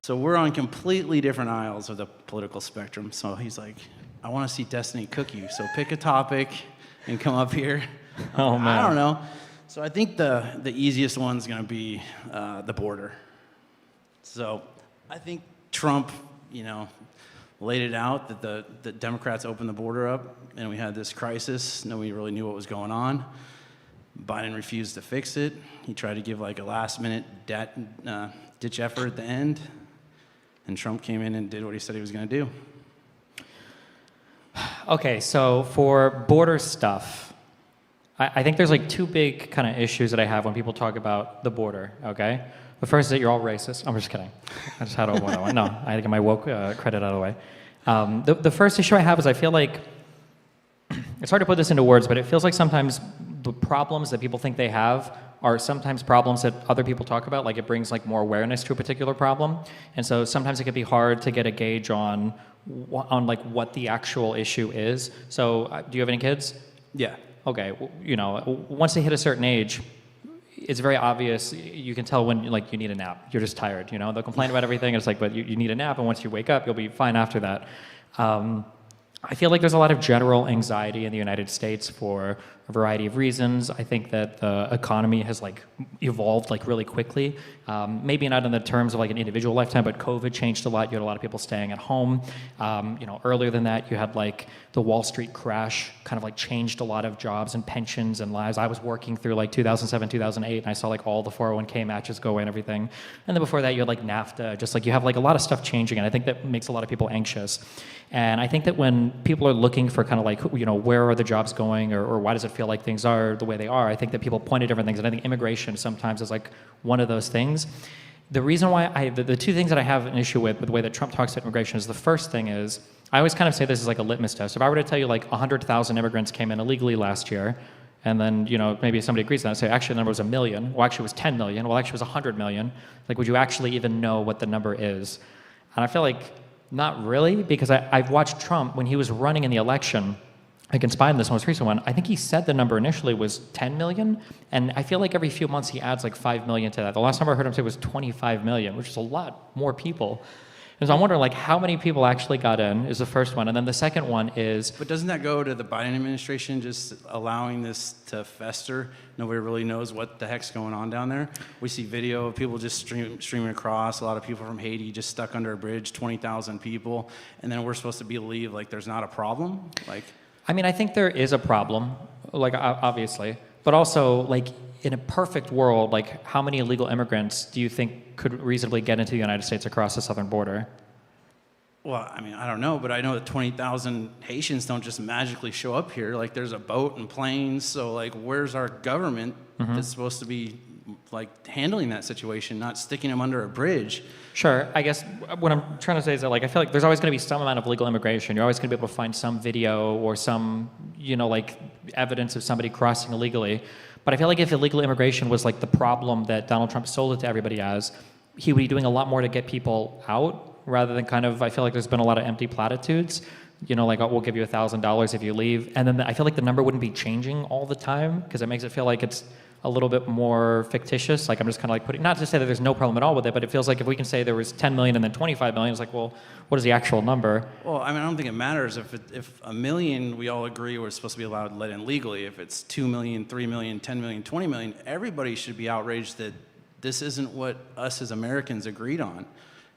So we're on completely different aisles of the political spectrum. So he's like, I want to see Destiny cook you. So pick a topic and come up here. Oh, man. I don't know. So I think the easiest one's going to be the border. So I think Trump, laid it out that the Democrats opened the border up and we had this crisis. Nobody really knew what was going on. Biden refused to fix it. He tried to give like a last-minute ditch effort at the end. And Trump came in and did what he said he was going to do. Okay, so for border stuff, I think there's like two big kind of issues that I have when people talk about the border, okay? The first is that you're all racist. I'm just kidding. I just had to avoid that one. No, I had to get my woke credit out of the way. The first issue I have is I feel like, it's hard to put this into words, but it feels like sometimes the problems that people think they have are sometimes problems that other people talk about, like it brings like more awareness to a particular problem. And so sometimes it can be hard to get a gauge on like what the actual issue is. So do you have any kids? Yeah. Okay, once they hit a certain age, it's very obvious. You can tell when like you need a nap. You're just tired. They'll complain about everything. And it's like, but you need a nap, and once you wake up, you'll be fine after that. I feel like there's a lot of general anxiety in the United States for a variety of reasons. I think that the economy has like evolved like really quickly. Maybe not in the terms of like an individual lifetime, but COVID changed a lot. You had a lot of people staying at home. Earlier than that, you had like the Wall Street crash kind of like changed a lot of jobs and pensions and lives. I was working through like 2007, 2008, and I saw like all the 401k matches go away and everything. And then before that, you had like NAFTA, just like you have like a lot of stuff changing, and I think that makes a lot of people anxious. And I think that when people are looking for kind of like, where are the jobs going, or why does it feel like things are the way they are, I think that people point at different things, and I think immigration sometimes is like one of those things. The reason why the two things that I have an issue with the way that Trump talks about immigration is the first thing is, I always kind of say this is like a litmus test. If I were to tell you like 100,000 immigrants came in illegally last year, and then, maybe somebody agrees with that and say, actually the number was 1 million, well actually it was 10 million, well actually it was 100 million, like would you actually even know what the number is? And I feel like not really, because I've watched Trump when he was running in the election against Biden, this most recent one. I think he said the number initially was 10 million, and I feel like every few months he adds like 5 million to that. The last number I heard him say was 25 million, which is a lot more people. And so I'm wondering like how many people actually got in is the first one, and then the second one is... But doesn't that go to the Biden administration just allowing this to fester? Nobody really knows what the heck's going on down there. We see video of people just streaming across, a lot of people from Haiti just stuck under a bridge, 20,000 people, and then we're supposed to believe like there's not a problem? I mean, I think there is a problem, like obviously, but also like in a perfect world, like how many illegal immigrants do you think could reasonably get into the United States across the southern border? Well, I mean, I don't know, but I know that 20,000 Haitians don't just magically show up here. Like there's a boat and planes, so like where's our government that's supposed to be like handling that situation, not sticking them under a bridge? Sure. I guess what I'm trying to say is that like I feel like there's always going to be some amount of legal immigration. You're always going to be able to find some video or some, like evidence of somebody crossing illegally. But I feel like if illegal immigration was like the problem that Donald Trump sold it to everybody as, he would be doing a lot more to get people out rather than kind of, I feel like there's been a lot of empty platitudes. Like, oh, we'll give you $1,000 if you leave. And then I feel like the number wouldn't be changing all the time because it makes it feel like it's a little bit more fictitious. Like I'm just kind of like putting, not to say that there's no problem at all with it, but it feels like if we can say there was 10 million and then 25 million, it's like, well, what is the actual number? Well, I mean, I don't think it matters if 1 million we all agree we're supposed to be allowed to let in legally. If it's 2 million, 3 million, 10 million, 20 million, everybody should be outraged that this isn't what us as Americans agreed on.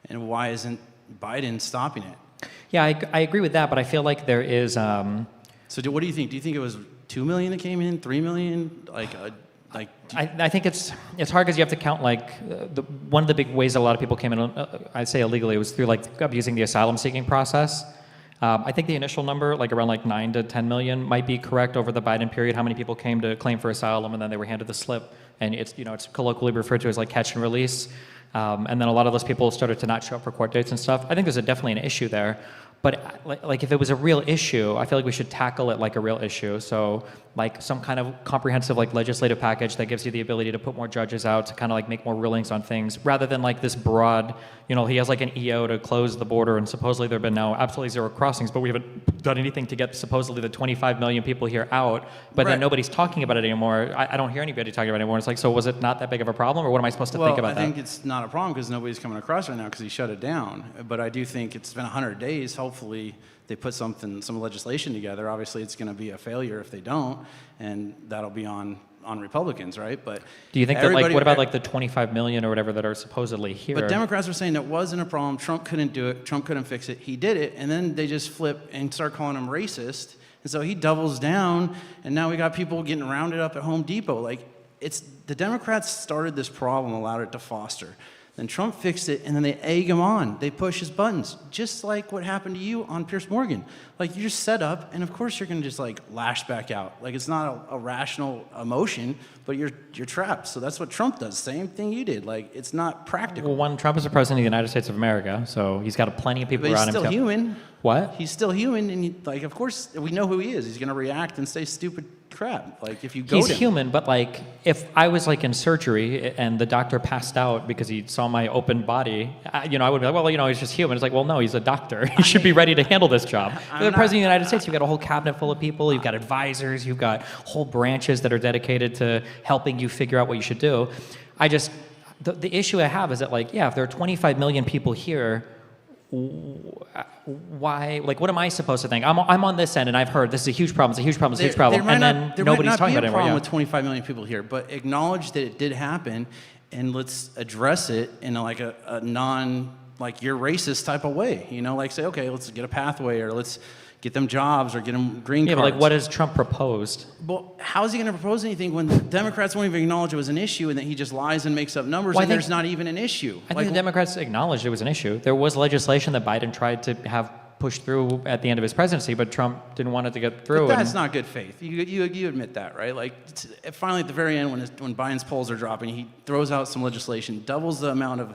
And why isn't Biden stopping it? Yeah, I agree with that, but I feel like there is... So what do you think? Do you think it was 2 million that came in, 3 million? I think it's hard because you have to count like one of the big ways that a lot of people came in, I'd say illegally, was through like abusing the asylum seeking process. I think the initial number, like around like 9 to 10 million, might be correct over the Biden period. How many people came to claim for asylum and then they were handed the slip, and it's colloquially referred to as like catch and release. And then a lot of those people started to not show up for court dates and stuff. I think there's definitely an issue there. But like if it was a real issue, I feel like we should tackle it like a real issue. So like some kind of comprehensive like legislative package that gives you the ability to put more judges out to kind of like make more rulings on things, rather than like this broad, he has like an EO to close the border, and supposedly there have been now absolutely zero crossings, but we haven't done anything to get supposedly the 25 million people here out, but then nobody's talking about it anymore. I don't hear anybody talking about it anymore. It's like, so was it not that big of a problem, or what am I supposed to think about that? I think it's not a problem because nobody's coming across right now because he shut it down. But I do think it's been 100 days. Hopefully they put some legislation together. Obviously it's going to be a failure if they don't, and that'll be on Republicans, right? But do you think that what about like the 25 million or whatever that are supposedly here? But Democrats were saying that wasn't a problem. Trump couldn't do it. Trump couldn't fix it. He did it, and then they just flip and start calling him racist. And so he doubles down, and now we got people getting rounded up at Home Depot. Like, it's the Democrats started this problem, allowed it to foster. Then Trump fixed it, and then they egg him on. They push his buttons, just like what happened to you on Pierce Morgan. Like, you're set up, and of course you're going to just, like, lash back out. Like, it's not a rational emotion, but you're trapped. So that's what Trump does. Same thing you did. Like, it's not practical. Well, one, Trump is the president of the United States of America, so he's got plenty of people around him. But he's still human. What? He's still human, and, like, of course, we know who he is. He's going to react and say stupid crap. Like, if you go He's human, but, like, if I was, like, in surgery and the doctor passed out because he saw my open body, I would be like, well, he's just human. It's like, well, no, he's a doctor. He should be ready to handle this job. The president of the United States, you've got a whole cabinet full of people. You've got advisors. You've got whole branches that are dedicated to helping you figure out what you should do. The issue I have is that, like, yeah, if there are 25 million people here, why, like, what am I supposed to think? I'm on this end, and I've heard this is a huge problem, it's a huge problem, it's a huge problem, and then nobody's talking about it anymore. There might not be a problem with 25 million people here, but acknowledge that it did happen, and let's address it in a non, like, you're racist type of way. Like, say, okay, let's get a pathway, or let's get them jobs, or get them green cards. Yeah, but, like, what has Trump proposed? Well, how is he going to propose anything when the Democrats won't even acknowledge it was an issue, and that he just lies and makes up numbers, and there's not even an issue? I think the Democrats acknowledged it was an issue. There was legislation that Biden tried to have pushed through at the end of his presidency, but Trump didn't want it to get through. But that's not good faith. You admit that, right? Like, finally at the very end, when Biden's polls are dropping, he throws out some legislation, doubles the amount of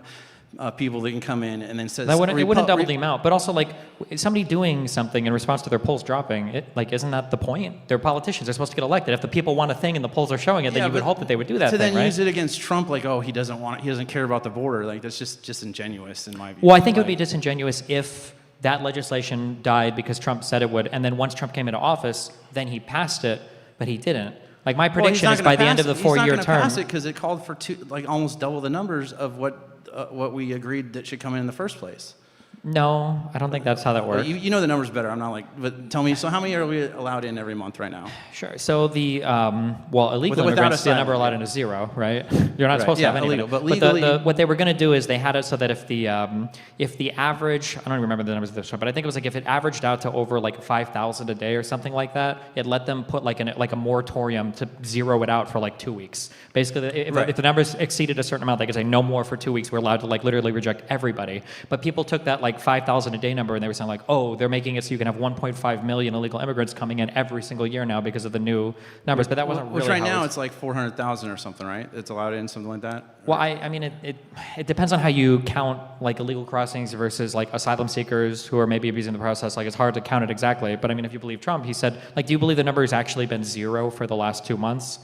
people that can come in, and then says... it wouldn't double the amount, but also, like, somebody doing something in response to their polls dropping, isn't that the point? They're politicians. They're supposed to get elected. If the people want a thing and the polls are showing it, then you would hope that they would do that thing, right? To then use it against Trump, like, oh, he doesn't care about the border. Like, that's just disingenuous in my view. Well, I think it would be disingenuous if that legislation died because Trump said it would, and then once Trump came into office, then he passed it, but he didn't. Like, my prediction is by the end of the 4-year term... He's not going to pass it because it called for almost double the numbers of what we agreed that should come in the first place. No, I don't think that's how that works. You know the numbers better. I'm not like, but tell me, so how many are we allowed in every month right now? Sure. So the, illegal immigrants, the number allowed in is 0, right? You're not supposed to have anybody. But legally, what they were going to do is they had it so that if the average, I don't even remember the numbers of this one, but I think it was like if it averaged out to over like 5,000 a day or something like that, it let them put like a moratorium to zero it out for like 2 weeks. Basically, if the numbers exceeded a certain amount, they could say no more for 2 weeks. We're allowed to like literally reject everybody. But people took that like 5,000 a day number, and they were saying like, oh, they're making it so you can have 1.5 million illegal immigrants coming in every single year now because of the new numbers. But that wasn't really. Which right now it's like 400,000 or something, right? It's allowed in, something like that. Well, I mean, it depends on how you count like illegal crossings versus like asylum seekers who are maybe abusing the process. Like, it's hard to count it exactly. But I mean, if you believe Trump, he said, like, do you believe the number has actually been 0 for the last 2 months?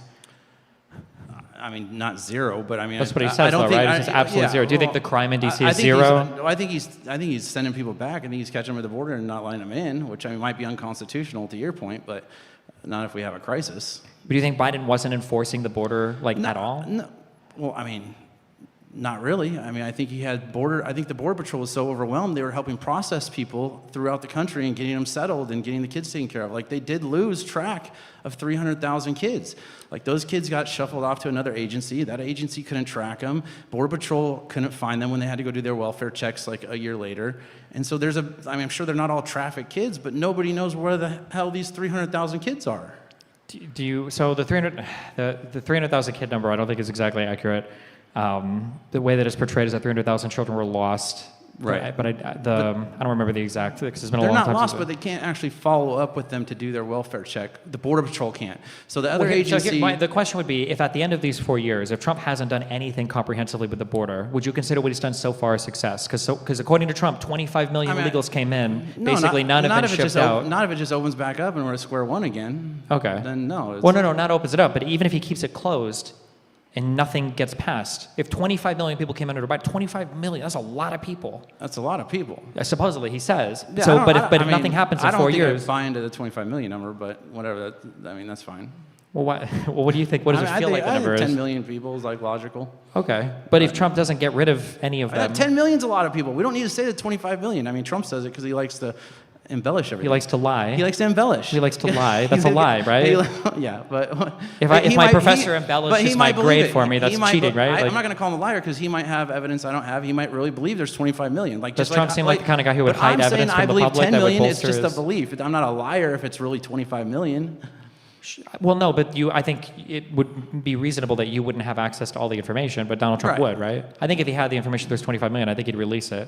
I mean, not 0, but I mean, that's what he says, though, right? It's just absolute 0. Do you think the crime in DC is 0? I think he's sending people back. I think he's catching them at the border and not letting them in, which I mean might be unconstitutional to your point, but not if we have a crisis. But do you think Biden wasn't enforcing the border at all? No. Well, I mean, not really. I mean, I think the Border Patrol was so overwhelmed, they were helping process people throughout the country and getting them settled and getting the kids taken care of. Like, they did lose track of 300,000 kids. Like, those kids got shuffled off to another agency. That agency couldn't track them. Border Patrol couldn't find them when they had to go do their welfare checks like a year later. And so I'm sure they're not all trafficked kids, but nobody knows where the hell these 300,000 kids are. So the 300,000 kid number, I don't think is exactly accurate. The way that it's portrayed is that 300,000 children were lost Right. But I don't remember the exact, because it's been a They're long not time. lost, since but they can't actually follow up with them to do their welfare check. The Border Patrol can't. So the other Well, agency... the question would be, if at the end of these 4 years, if Trump hasn't done anything comprehensively with the border, would you consider what he's done so far a success? Because according to Trump, 25 million illegals came in. Basically, none have been shipped out. Not if it just opens back up and we're at square one again. Okay. Then no. Well, no, not opens it up. But even if he keeps it closed and nothing gets passed, if 25 million people came under to buy 25 million, that's a lot of people. That's a lot of people. Supposedly, he says. Yeah, So, but if nothing happens in 4 years, I don't buy into the 25 million number, but whatever. That's fine. well, what do you think? What does it feel like the number is? 10 million people is like logical. Okay, but if Trump doesn't get rid of any of them, 10 million's a lot of people. We don't need to say the 25 million. I mean, Trump says it because he likes to embellish everything. he likes to lie. He likes to embellish. He likes to lie. That's a lie, right? Yeah, but If my professor embellishes my grade for me, that's cheating, right? I'm not going to call him a liar because he might have evidence I don't have. He might really believe there's 25 million. Does Trump seem like the kind of guy who would hide evidence from the public that would bolster it's bolster just a belief. I'm not a liar if it's really 25 million. Well, no, but I think it would be reasonable that you wouldn't have access to all the information, but Donald Trump would, right? I think if he had the information there's 25 million, I think he'd release it.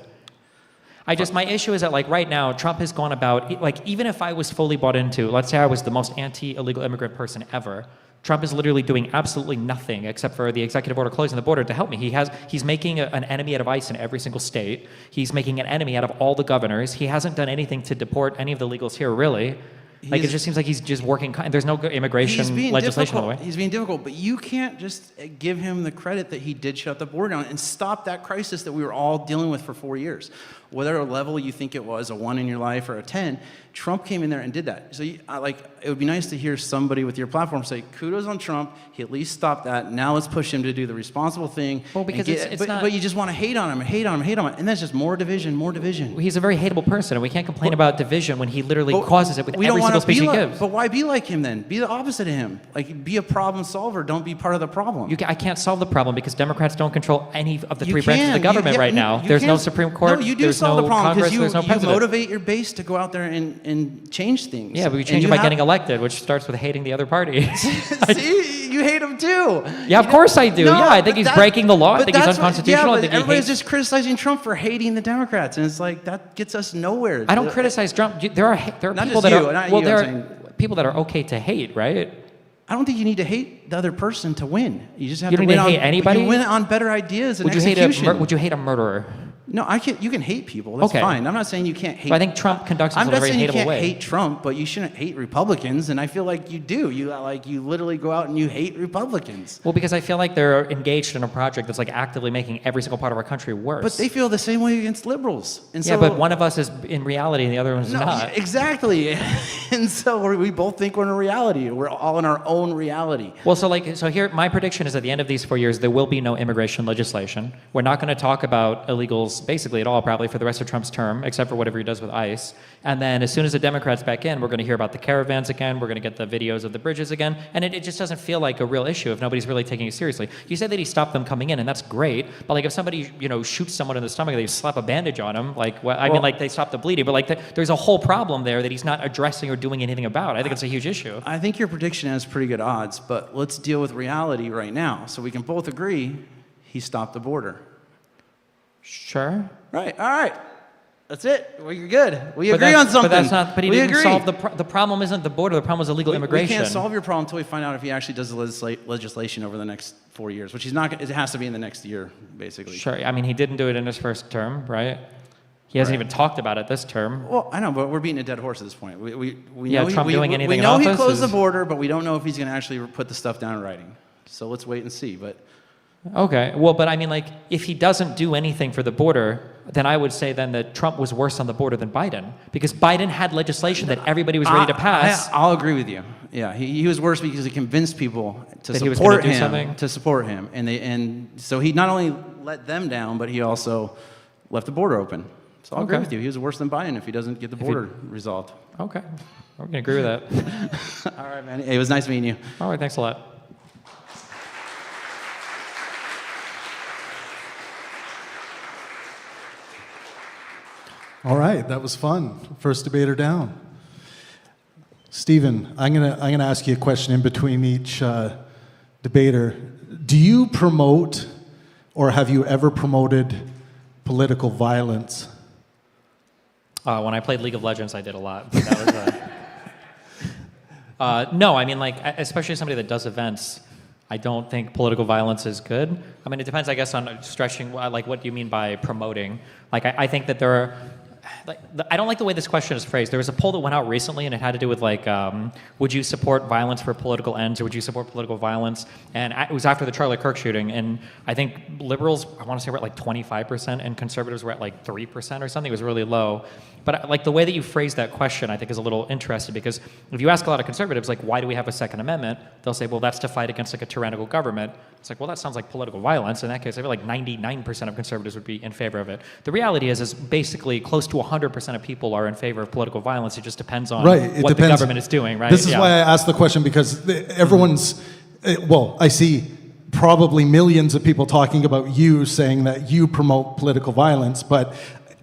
My issue is that, like, right now, Trump has gone about, like, even if I was fully bought into, let's say I was the most anti-illegal immigrant person ever, Trump is literally doing absolutely nothing except for the executive order closing the border to help me. He's making an enemy out of ICE in every single state. He's making an enemy out of all the governors. He hasn't done anything to deport any of the illegals here, really. Like, it just seems like he's just working. There's no immigration legislation on the way. He's being difficult, but you can't just give him the credit that he did shut the border down and stop that crisis that we were all dealing with for 4 years. Whether a level you think it was, a 1 in your life or a 10, Trump came in there and did that. So, it would be nice to hear somebody with your platform say, kudos on Trump, he at least stopped that. Now let's push him to do the responsible thing. Well, because but you just want to hate on him, and that's just more division, more division. He's a very hateable person, and we can't complain about division when he literally causes it with every single speech he gives. But why be like him then? Be the opposite of him. Like, be a problem solver. Don't be part of the problem. I can't solve the problem because Democrats don't control any of the three branches of the government right now. There's no Supreme Court. No, you do there's solve no the problem Congress. There's no you president. motivate your base to go out there and change things. Yeah, but we change it by getting elected, which starts with hating the other party. See, you hate him too. Yeah, of course I do. No, I think he's breaking the law. I think he's unconstitutional. Yeah, but everybody's just criticizing Trump for hating the Democrats, and it's like that gets us nowhere. I don't criticize Trump. There are people that are people that are okay to hate, right? I don't think you need to hate the other person to win. You just have to win. You don't need to hate anybody. You win on better ideas and execution. Would you hate a murderer? No, you can hate people. That's fine. I'm not saying you can't hate. But I think Trump conducts himself in a very hateable way. I'm not saying you can't hate Trump, but you shouldn't hate Republicans, and I feel like you do. You literally go out and you hate Republicans. Well, because I feel like they're engaged in a project that's like actively making every single part of our country worse. But they feel the same way against liberals. And yeah, but one of us is in reality and the other one's not. Exactly. And so we both think we're in a reality. We're all in our own reality. Well, so here, my prediction is at the end of these 4 years, there will be no immigration legislation. We're not going to talk about illegals basically at all, probably for the rest of Trump's term, except for whatever he does with ICE. And then as soon as the Democrats back in, we're going to hear about the caravans again. We're going to get the videos of the bridges again. And it just doesn't feel like a real issue if nobody's really taking it seriously. You say that he stopped them coming in, and that's great. But like if somebody, shoots someone in the stomach, they slap a bandage on him. They stop the bleeding. But there's a whole problem there that he's not addressing or doing anything about. I think it's a huge issue. I think your prediction has pretty good odds, but let's deal with reality right now. So we can both agree he stopped the border. Sure. Right. All right. That's it. Well, you're good. We agree on something. But that's not. But he didn't solve the problem. Isn't the border? The problem is illegal immigration. We can't solve your problem until we find out if he actually does the legislation over the next 4 years, which he's not. It has to be in the next year, basically. Sure. I mean, he didn't do it in his first term, right? He hasn't even talked about it this term. Well, I know, but we're beating a dead horse at this point. We know Trump doing anything we know in he office closed the border, but we don't know if he's going to actually put the stuff down in writing. So let's wait and see. But okay. Well, but I mean, if he doesn't do anything for the border, then I would say then that Trump was worse on the border than Biden, because Biden had legislation that everybody was ready to pass. I'll agree with you. Yeah, he was worse because he convinced people to support him, and so he not only let them down, but he also left the border open. So I'll agree with you. He was worse than Biden if he doesn't get the border resolved. Okay, I'm gonna agree with that. All right, man. It was nice meeting you. All right, thanks a lot. All right, that was fun. First debater down. Stephen, I'm gonna ask you a question in between each debater. Do you promote, or have you ever promoted, political violence? When I played League of Legends, I did a lot. But that was no, I mean, like, especially somebody that does events, I don't think political violence is good. I mean, it depends, I guess, on stretching, like, what do you mean by promoting? Like, I think that there are, like, I don't like the way this question is phrased. There was a poll that went out recently, and it had to do with, like, would you support violence for political ends, or would you support political violence? And it was after the Charlie Kirk shooting, and I think liberals, I want to say, were at like 25%, and conservatives were at like 3% or something. It was really low. But like the way that you phrase that question, I think, is a little interesting, because if you ask a lot of conservatives, like, why do we have a Second Amendment? They'll say, well, that's to fight against like a tyrannical government. It's like, well, that sounds like political violence. In that case, I feel like 99% of conservatives would be in favor of it. The reality is basically close to 100% of people are in favor of political violence. It just depends on what the government is doing, right? This is why I asked the question, because everyone's, well, I see probably millions of people talking about you, saying that you promote political violence, but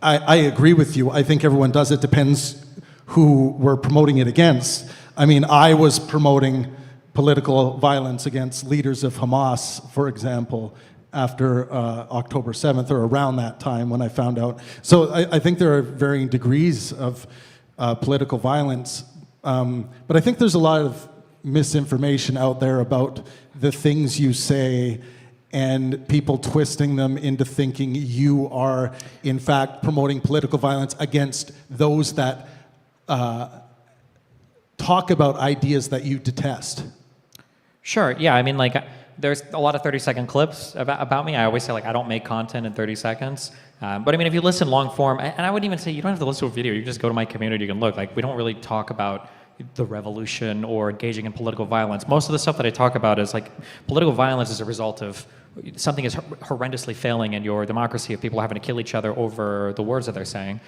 I agree with you. I think everyone does. It depends who we're promoting it against. I mean, I was promoting political violence against leaders of Hamas, for example, after October 7th, or around that time when I found out. So I think there are varying degrees of political violence, but I think there's a lot of misinformation out there about the things you say, and people twisting them into thinking you are, in fact, promoting political violence against those that talk about ideas that you detest. Sure, yeah, I mean, like, there's a lot of 30-second clips about me. I always say, like, I don't make content in 30 seconds. But I mean, if you listen long form, and I wouldn't even say you don't have to listen to a video, you can just go to my community, you can look. Like, we don't really talk about the revolution or engaging in political violence. Most of the stuff that I talk about is like political violence is a result of something is horrendously failing in your democracy, of people having to kill each other over the words that they're saying.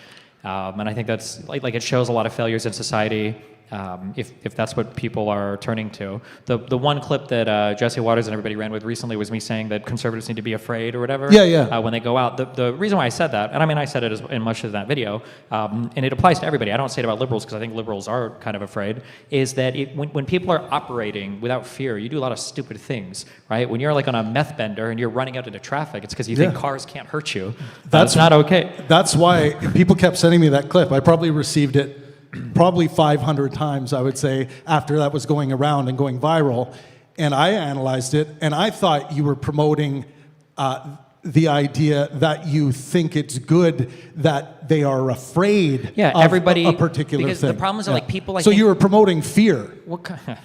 And I think that's like it shows a lot of failures in society. If that's what people are turning to. The one clip that Jesse Waters and everybody ran with recently was me saying that conservatives need to be afraid or whatever when they go out. The reason why I said that, and I mean I said it in much of that video, and it applies to everybody, I don't say it about liberals because I think liberals are kind of afraid, is that when people are operating without fear, you do a lot of stupid things, right? When you're like on a meth bender and you're running out into traffic, it's because you think cars can't hurt you. That's not okay. That's why people kept sending me that clip. I probably received it 500 times, I would say, after that was going around and going viral. And I analyzed it, and I thought you were promoting the idea that you think it's good that they are afraid of everybody, a particular because thing. The problem is that like people like so you were promoting fear,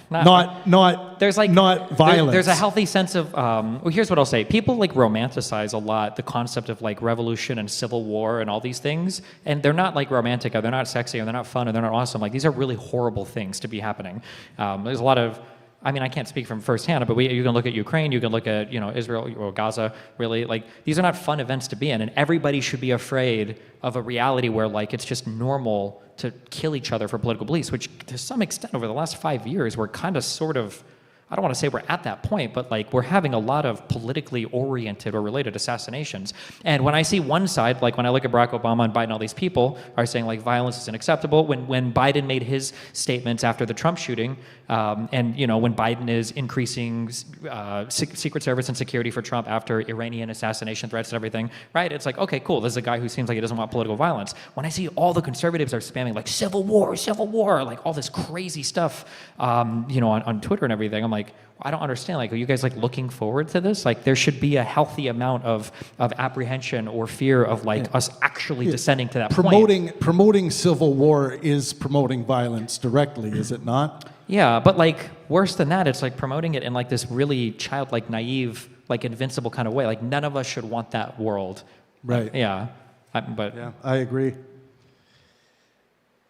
not there's like not violence. There's a healthy sense of well, here's what I'll say. People like romanticize a lot the concept of like revolution and civil war and all these things, and they're not like romantic, or they're not sexy, or they're not fun, or they're not awesome. Like these are really horrible things to be happening. There's a lot of, I mean, I can't speak from firsthand, but you can look at Ukraine, you can look at, Israel or Gaza, really. Like, these are not fun events to be in, and everybody should be afraid of a reality where, like, it's just normal to kill each other for political beliefs, which, to some extent, over the last 5 years, we're kind of sort of, I don't want to say we're at that point, but like we're having a lot of politically oriented or related assassinations. And when I see one side, like when I look at Barack Obama and Biden, all these people are saying like violence is unacceptable. When Biden made his statements after the Trump shooting, and when Biden is increasing Secret Service and security for Trump after Iranian assassination threats and everything, right? It's like, okay, cool. This is a guy who seems like he doesn't want political violence. When I see all the conservatives are spamming like civil war, like all this crazy stuff, on Twitter and everything, I'm like, I don't understand. Like, are you guys like looking forward to this? Like, there should be a healthy amount of apprehension or fear of like us actually descending to that point. Promoting civil war is promoting violence directly, is it not? Yeah, but like worse than that, it's like promoting it in like this really childlike, naive, like invincible kind of way. Like none of us should want that world. Right. Yeah. I agree.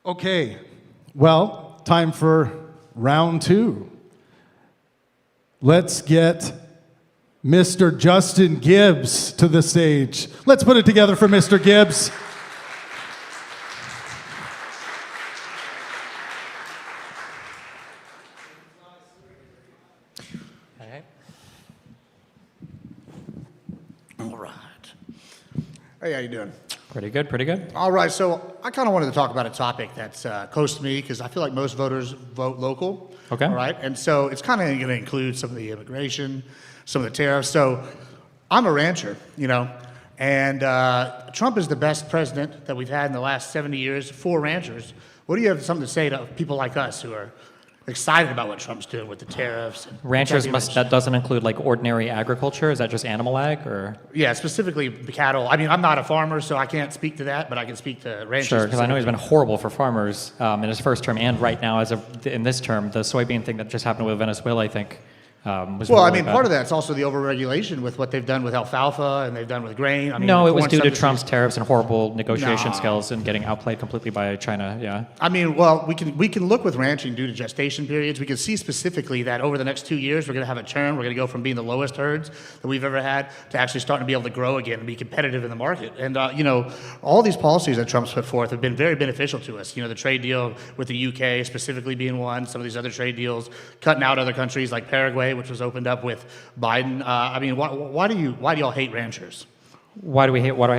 Okay. Well, time for round 2. Let's get Mr. Justin Gibbs to the stage. Let's put it together for Mr. Gibbs. All right. Hey, how you doing? Pretty good. All right, so I kind of wanted to talk about a topic that's close to me because I feel like most voters vote local. Okay. All right, and so it's kind of going to include some of the immigration, some of the tariffs. So I'm a rancher, And Trump is the best president that we've had in the last 70 years for ranchers. What do you have something to say to people like us who are excited about what Trump's doing with the tariffs? And Ranchers that doesn't include like ordinary agriculture? Is that just animal ag or? Yeah, specifically the cattle. I mean, I'm not a farmer, so I can't speak to that, but I can speak to ranchers. Sure, because I know he's been horrible for farmers in his first term and right now in this term. The soybean thing that just happened with Venezuela, I think, was Well, really I mean, bad. part of that's also the overregulation with what they've done with alfalfa and they've done with grain. I mean, No, it was corn due to subsidies. Trump's tariffs and horrible negotiation No. skills and getting outplayed completely by China. Yeah. I mean, well, we can look with ranching due to gestation periods. We can see specifically that over the next 2 years, we're going to have a turn. We're going to go from being the lowest herds that we've ever had to actually starting to be able to grow again and be competitive in the market. And, all these policies that Trump's put forth have been very beneficial to us. The trade deal with the UK specifically being one, some of these other trade deals, cutting out other countries like Paraguay, which was opened up with Biden. I mean, why do y'all hate ranchers? Why do I hate what?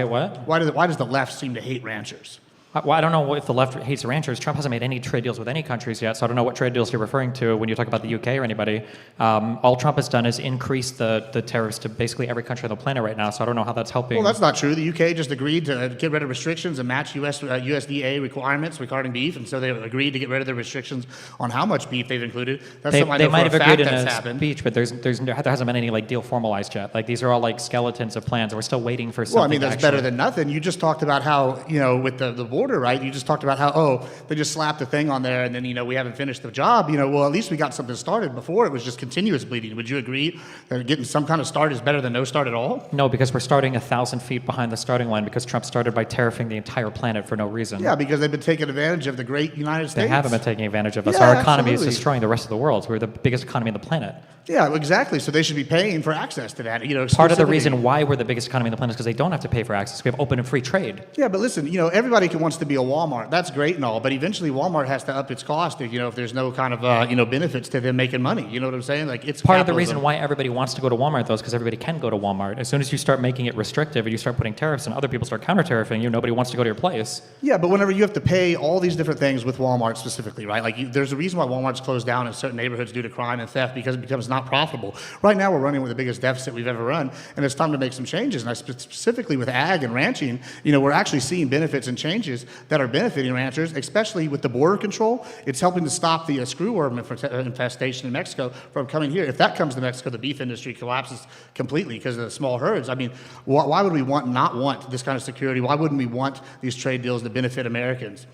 Why does the left seem to hate ranchers? Well, I don't know if the left hates ranchers. Trump hasn't made any trade deals with any countries yet, so I don't know what trade deals you're referring to when you talk about the UK or anybody. All Trump has done is increase the tariffs to basically every country on the planet right now, so I don't know how that's helping. Well, that's not true. The UK just agreed to get rid of restrictions and match USDA requirements regarding beef, and so they agreed to get rid of the restrictions on how much beef they've included. That's They something I know might for have a fact agreed in that's a happened. speech, but there hasn't been any like deal formalized yet. Like these are all like skeletons of plans, and we're still waiting for something. Well, I mean, that's to better actually- than nothing. You just talked about how, with the border, right? You just talked about how, they just slapped a thing on there and then, we haven't finished the job. Well, at least we got something started. Before, it was just continuous bleeding. Would you agree that getting some kind of start is better than no start at all? No, because we're starting 1,000 feet behind the starting line because Trump started by tariffing the entire planet for no reason. Yeah, because they've been taking advantage of the great United States. They haven't been taking advantage of us. Yeah, Our economy is absolutely. destroying the rest of the world. So we're the biggest economy on the planet. Yeah, exactly. So they should be paying for access to that. Part of the specifically. reason why we're the biggest economy on the planet is because they don't have to pay for access. We have open and free trade. Yeah, but listen, everybody wants to be a Walmart. That's great and all, but eventually Walmart has to up its cost if there's no kind of, benefits to them making money. You know what I'm saying? Like, it's Part of the capitalism. reason why everybody wants to go to Walmart, though, is because everybody can go to Walmart. As soon as you start making it restrictive and you start putting tariffs and other people start counter-tariffing you, nobody wants to go to your place. Yeah, but whenever you have to pay all these different things with Walmart specifically, right? Like, there's a reason why Walmart's closed down in certain neighborhoods due to crime and theft because it becomes not profitable. Right now, we're running with the biggest deficit we've ever run, and it's time to make some changes. And specifically with ag and ranching, we're actually seeing benefits and changes that are benefiting ranchers, especially with the border control. It's helping to stop the screwworm infestation in Mexico from coming here. If that comes to Mexico, the beef industry collapses completely because of the small herds. I mean, why would we not want this kind of security? Why wouldn't we want these trade deals to benefit Americans?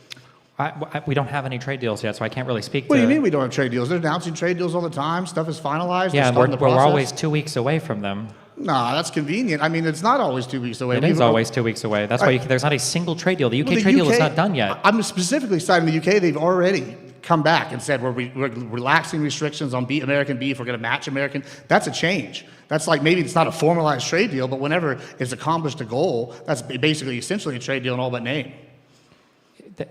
We don't have any trade deals yet, so I can't really speak What to... do you mean we don't have trade deals? They're announcing trade deals all the time. Stuff is finalized. Yeah, They're and starting the we're process. always 2 weeks away from them. Nah, that's convenient. I mean, it's not always 2 weeks away. It is always 2 weeks away. That's why there's not a single trade deal. The UK trade deal is not done yet. I'm specifically citing the UK. They've already come back and said we're relaxing restrictions on American beef. We're going to match American. That's a change. That's like maybe it's not a formalized trade deal, but whenever it's accomplished a goal, that's basically essentially a trade deal in all but name.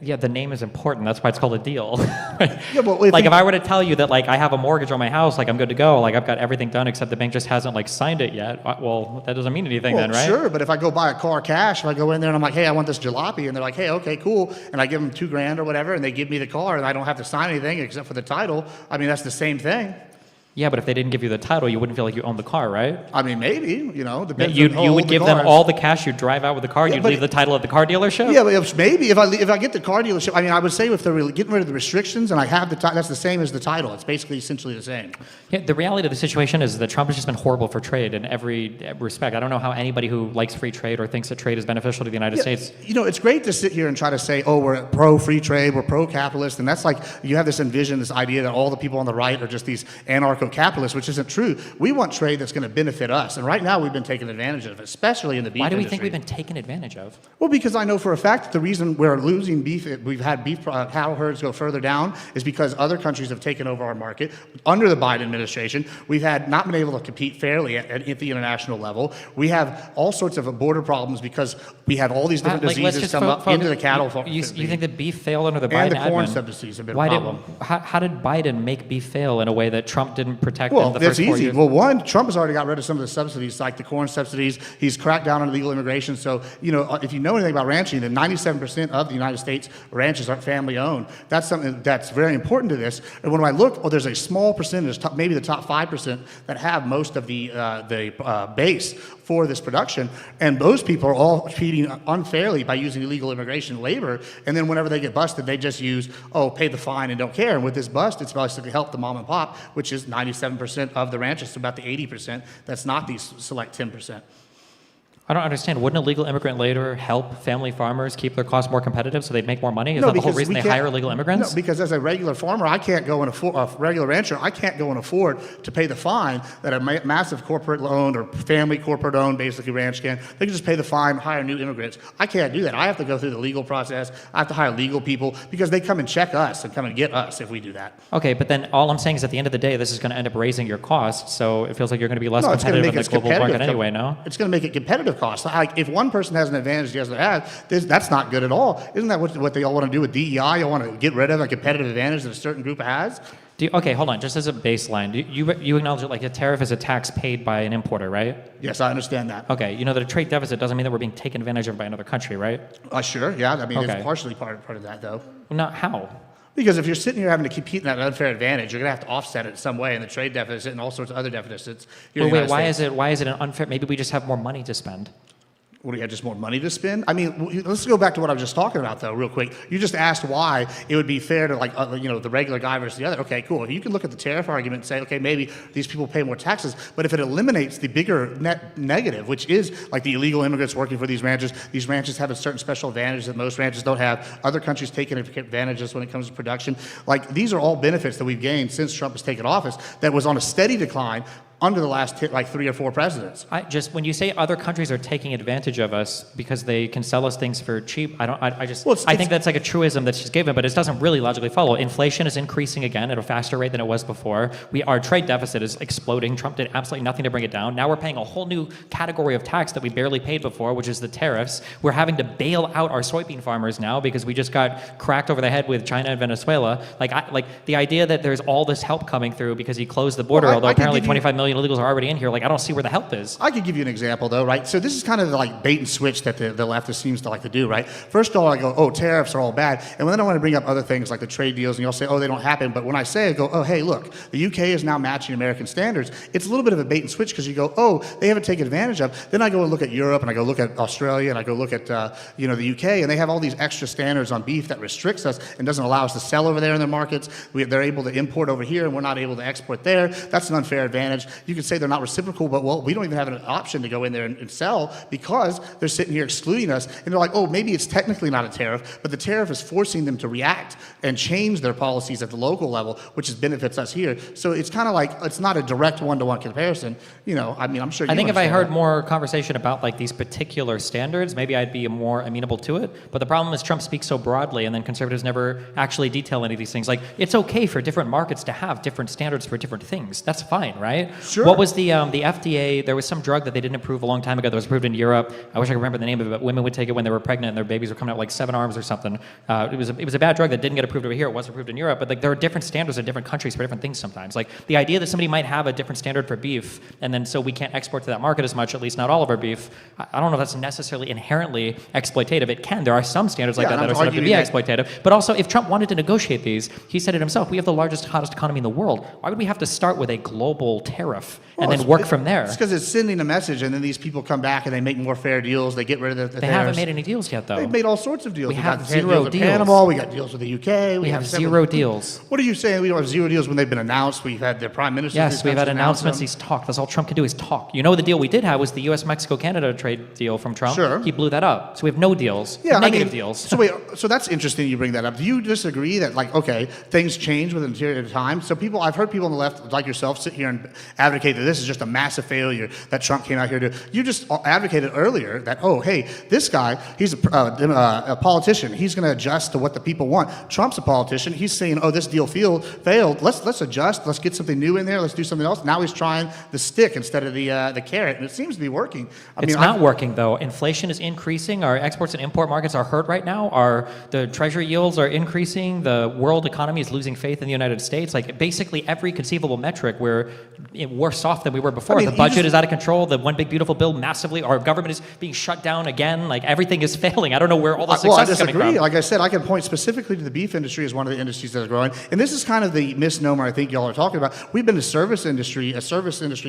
Yeah, the name is important. That's why it's called a deal. Yeah, but Like if I were to tell you that like I have a mortgage on my house, like I'm good to go, like I've got everything done except the bank just hasn't like signed it yet. Well, that doesn't mean anything then, right? Sure, but if I go buy a car cash, if I go in there and I'm like, hey, I want this jalopy, and they're like, hey, okay, cool, and I give them $2,000 or whatever, and they give me the car, and I don't have to sign anything except for the title. I mean, that's the same thing. Yeah, but if they didn't give you the title, you wouldn't feel like you owned the car, right? I mean, maybe, depends You on how old would the give car them is. all the cash, you'd drive out with the car, Yeah, you'd but leave the title at the car dealership? Yeah, but maybe if I get the car dealership, I mean, I would say if they're really getting rid of the restrictions and I have the title, that's the same as the title. It's basically essentially the same. Yeah, the reality of the situation is that Trump has just been horrible for trade in every respect. I don't know how anybody who likes free trade or thinks that trade is beneficial to the United States. It's great to sit here and try to say, oh, we're pro-free trade, we're pro-capitalist, and that's like, you have this this idea that all the people on the right are just these anarcho-capitalists, which isn't true. We want trade that's going to benefit us, and right now we've been taking advantage of it, especially in the beef Why do we industry. think we've been taken advantage of? Well, because I know for a fact that the reason we're losing beef, we've had cattle herds go further down, is because other countries have taken over our market. Under the Biden administration, we've not been able to compete fairly at the international level. We have all sorts of border problems because we have all these different Let's diseases just come up focus- into the cattle. You think that beef failed under the Biden and the corn admin? subsidies have been Why a problem. how did Biden make beef fail in a way that Trump didn't protect Well, in the that's first 4 easy. years? Well, one, Trump has already got rid of some of the subsidies, like the corn subsidies. He's cracked down on illegal immigration. So, if you know anything about ranching, then 97% of the United States ranches aren't family-owned. That's something that's very important to this. And when I look, there's a small percentage, maybe the top 5%, that have most of the base for this production. And those people are all treating unfairly by using illegal immigration labor. And then whenever they get busted, they just use, pay the fine and don't care. And with this bust, it's basically helped the mom and pop, which is 97% of the ranchers, so about the 80% that's not these select 10%. I don't understand. Wouldn't illegal immigrant labor help family farmers keep their costs more competitive so they'd make more money? Is that the whole reason they hire illegal immigrants? No, because as a regular farmer, I can't go and afford, a regular rancher, I can't go and afford to pay the fine that a massive corporate-owned or family corporate-owned, basically, ranch can. They can just pay the fine, hire new immigrants. I can't do that. I have to go through the legal process. I have to hire legal people because they come and check us and come and get us if we do that. Okay, but then all I'm saying is at the end of the day, this is going to end up raising your costs, so it feels like you're going to be less competitive in the global market anyway, no? It's going to make it competitive costs. Like, if one person has an advantage the other has, that's not good at all. Isn't that what they all want to do with DEI? You want to get rid of a competitive advantage that a certain group has? Okay, hold on. Just as a baseline, you acknowledge that like a tariff is a tax paid by an importer, right? Yes, I understand that. Okay, you know that a trade deficit doesn't mean that we're being taken advantage of by another country, right? Sure, yeah. I mean, Okay. it's partially part of that, though. Well, not how? Because if you're sitting here having to compete in that unfair advantage, you're going to have to offset it in some way in the trade deficit and all sorts of other deficits. Wait, why is it an unfair? Maybe we just have more money to spend. What, do you have just more money to spend? I mean, let's go back to what I was just talking about, though, real quick. You just asked why it would be fair to, like, the regular guy versus the other. Okay, cool. If you can look at the tariff argument and say, okay, maybe these people pay more taxes, but if it eliminates the bigger net negative, which is like the illegal immigrants working for these ranches have a certain special advantage that most ranches don't have. Other countries taking advantages when it comes to production. Like, these are all benefits that we've gained since Trump has taken office that was on a steady decline under the last 3 or 4 presidents. When you say other countries are taking advantage of us because they can sell us things for cheap, I think that's like a truism that's just given, but it doesn't really logically follow. Inflation is increasing again at a faster rate than it was before. Our trade deficit is exploding. Trump did absolutely nothing to bring it down. Now we're paying a whole new category of tax that we barely paid before, which is the tariffs. We're having to bail out our soybean farmers now because we just got cracked over the head with China and Venezuela. Like the idea that there's all this help coming through because he closed the border, although apparently 25 million illegals are already in here. Like, I don't see where the help is. I could give you an example, though, right? So this is kind of the, like, bait and switch that the leftist seems to like to do, right? First of all, I go, tariffs are all bad. And then I want to bring up other things like the trade deals, and you'll say, they don't happen. But when I say, I go, hey, look, the UK is now matching American standards. It's a little bit of a bait and switch because you go, they haven't taken advantage of. Then I go and look at Europe, and I go look at Australia, and I go look at, the UK, and they have all these extra standards on beef that restricts us and doesn't allow us to sell over there in their markets. They're able to import over here, and we're not able to export there. That's an unfair advantage. You could say they're not reciprocal, but we don't even have an option to go in there and sell because they're sitting here excluding us. And they're like, maybe it's technically not a tariff, but the tariff is forcing them to react and change their policies at the local level, which benefits us here. So it's kind of like, it's not a direct one-to-one comparison. I'm sure you I think if I heard that. more conversation about like these particular standards, maybe I'd be more amenable to it. But the problem is Trump speaks so broadly, and then conservatives never actually detail any of these things. Like, it's okay for different markets to have different standards for different things. That's fine, right? Sure. What was the FDA? There was some drug that they didn't approve a long time ago that was approved in Europe. I wish I could remember the name of it, but women would take it when they were pregnant and their babies were coming out like 7 arms or something. It was a bad drug that didn't get approved over here. It wasn't approved in Europe, but like there are different standards in different countries for different things sometimes. Like the idea that somebody might have a different standard for beef, and then so we can't export to that market as much, at least not all of our beef. I don't know if that's necessarily inherently exploitative. It can. There are some standards like that are set up to be exploitative. But also, if Trump wanted to negotiate these, he said it himself, we have the largest, hottest economy in the world. Why would we have to start with a global tariff and then work from there? It's because it's sending a message, and then these people come back and they make more fair deals. They get rid of the They tariffs. haven't made any deals yet, though. They've made all sorts of deals. We We've have got zero deals with deals. Panama. We got deals with the UK. We have zero deals. What are you saying? We don't have zero deals when they've been announced. We've had the prime minister. Yes, we've had announcements. He's talked. That's all Trump can do is talk. You know, the deal we did have was the U.S. Mexico-Canada trade deal from Trump. Sure. He blew that up. So we have no deals. Yeah, negative deals. So wait, so that's interesting you bring that up. Do you disagree that, like, okay, things change within a period of time? So I've heard people on the left, like yourself, sit here and advocate that this is just a massive failure that Trump came out here to. You just advocated earlier that, hey, this guy, he's a politician. He's going to adjust to what the people want. Trump's a politician. He's saying, this deal failed. Let's adjust. Let's get something new in there. Let's do something else. Now he's trying the stick instead of the carrot, and it seems to be working. It's not working, though. Inflation is increasing. Our exports and import markets are hurt right now. The treasury yields are increasing. The world economy is losing faith in the United States. Like, basically every conceivable metric we're worse off than we were before. I mean, The you budget just- is out of control. The one big beautiful bill massively. Our government is being shut down again. Like everything is failing. I don't know where all the Well, I success is coming disagree. from. Like I said, I can point specifically to the beef industry as one of the industries that is growing. And this is kind of the misnomer I think y'all are talking about. We've been a service industry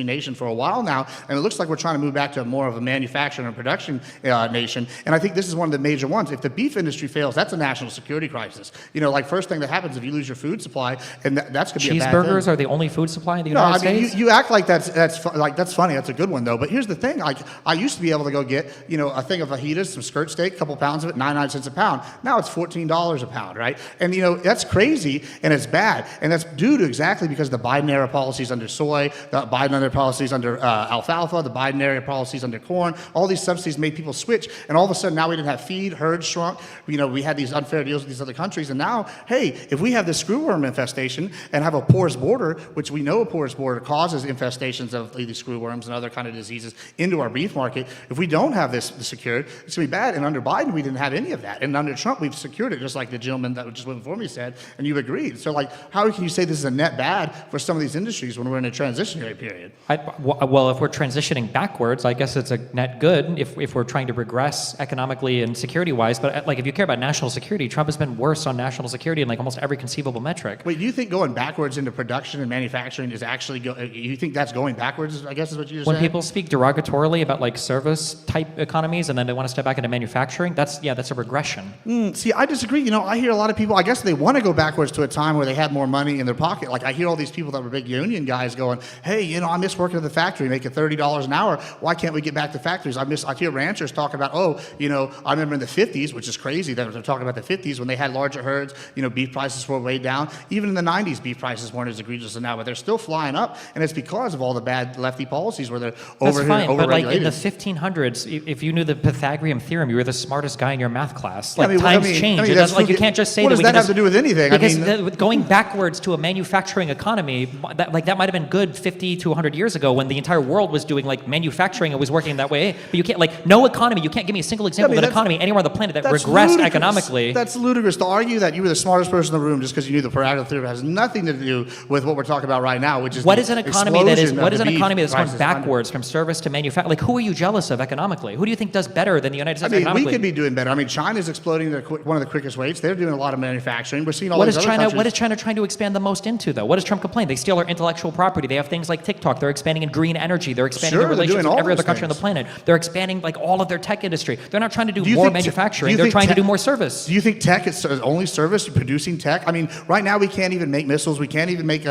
nation for a while now, and it looks like we're trying to move back to more of a manufacturing and production nation. And I think this is one of the major ones. If the beef industry fails, that's a national security crisis. Like first thing that happens if you lose your food supply, and that's going to be a bad thing. Cheeseburgers are the only food supply in the No, United I mean States? you act like that's funny. That's a good one though. But here's the thing: like I used to be able to go get a thing of fajitas, some skirt steak, a couple pounds of it, 99 cents a pound. Now it's $14 a pound, right? And that's crazy and it's bad, and that's due to exactly because of the Biden era policies under soy, the Biden era policies under alfalfa, the Biden era policies under corn. All these subsidies made people switch, and all of a sudden now we didn't have feed, herds shrunk. We had these unfair deals with these other countries, and now hey, if we have this screwworm infestation and have a porous border, which we know a porous border causes infestations of these screwworms and other kind of diseases into our beef market. If we don't have this secured, it's going to be bad. And under Biden, we didn't have any of that. And under Trump, we've secured it, just like the gentleman that just went before me said, and you agreed. So, how can you say this is a net bad for some of these industries when we're in a transitionary period? Well, if we're transitioning backwards, I guess it's a net good if we're trying to regress economically and security-wise. But if you care about national security, Trump has been worse on national security in almost every conceivable metric. Wait, do you think going backwards into production and manufacturing is actually you think that's going backwards, I guess is what you just When said? people speak derogatorily about service-type economies and then they want to step back into manufacturing, that's a regression. See, I disagree. I hear a lot of people, I guess they want to go backwards to a time where they had more money in their pocket. I hear all these people that were big union guys going, hey, I miss working at the factory, making $30 an hour. Why can't we get back to factories? I hear ranchers talk about, I remember in the 50s, which is crazy that they're talking about the 50s when they had larger herds, beef prices were way down. Even in the 90s, beef prices weren't as egregious as now, but they're still flying up, and it's because of all the bad lefty policies where they're That's fine, but overregulated. in the 1500s, if you knew the Pythagorean theorem, you were the smartest guy in your math class. Times Change. It doesn't, you can't just say what that does we that can have just, to do with anything? Because going backwards to a manufacturing economy, that might have been good 50 to 100 years ago when the entire world was doing manufacturing and was working that way. But you can't no economy. You can't give me a single example of an economy anywhere on the planet that That's regressed ludicrous. economically. That's ludicrous to argue that you were the smartest person in the room just because you knew the Pythagorean theorem has nothing to do with what we're talking about right now, which is What the is an economy that is? explosion What of is an the beef economy that's going prices. backwards from service to manufacturing? Who are you jealous of economically? Who do you think does better than the United States We economically? could be doing better. China's exploding at one of the quickest rates. They're doing a lot of manufacturing. We're seeing all What these is other China? countries. What is China trying to expand the most into, though? What does Trump complain? They steal our intellectual property. They have things like TikTok. They're expanding in green energy. They're expanding Sure, their they're relations doing with all every other those country on the things. planet. They're expanding all of their tech industry. They're not trying to do Do you more think manufacturing. do They're you trying think to do more service. Do you think tech is only service, producing tech? Right now we can't even make missiles. We can't even make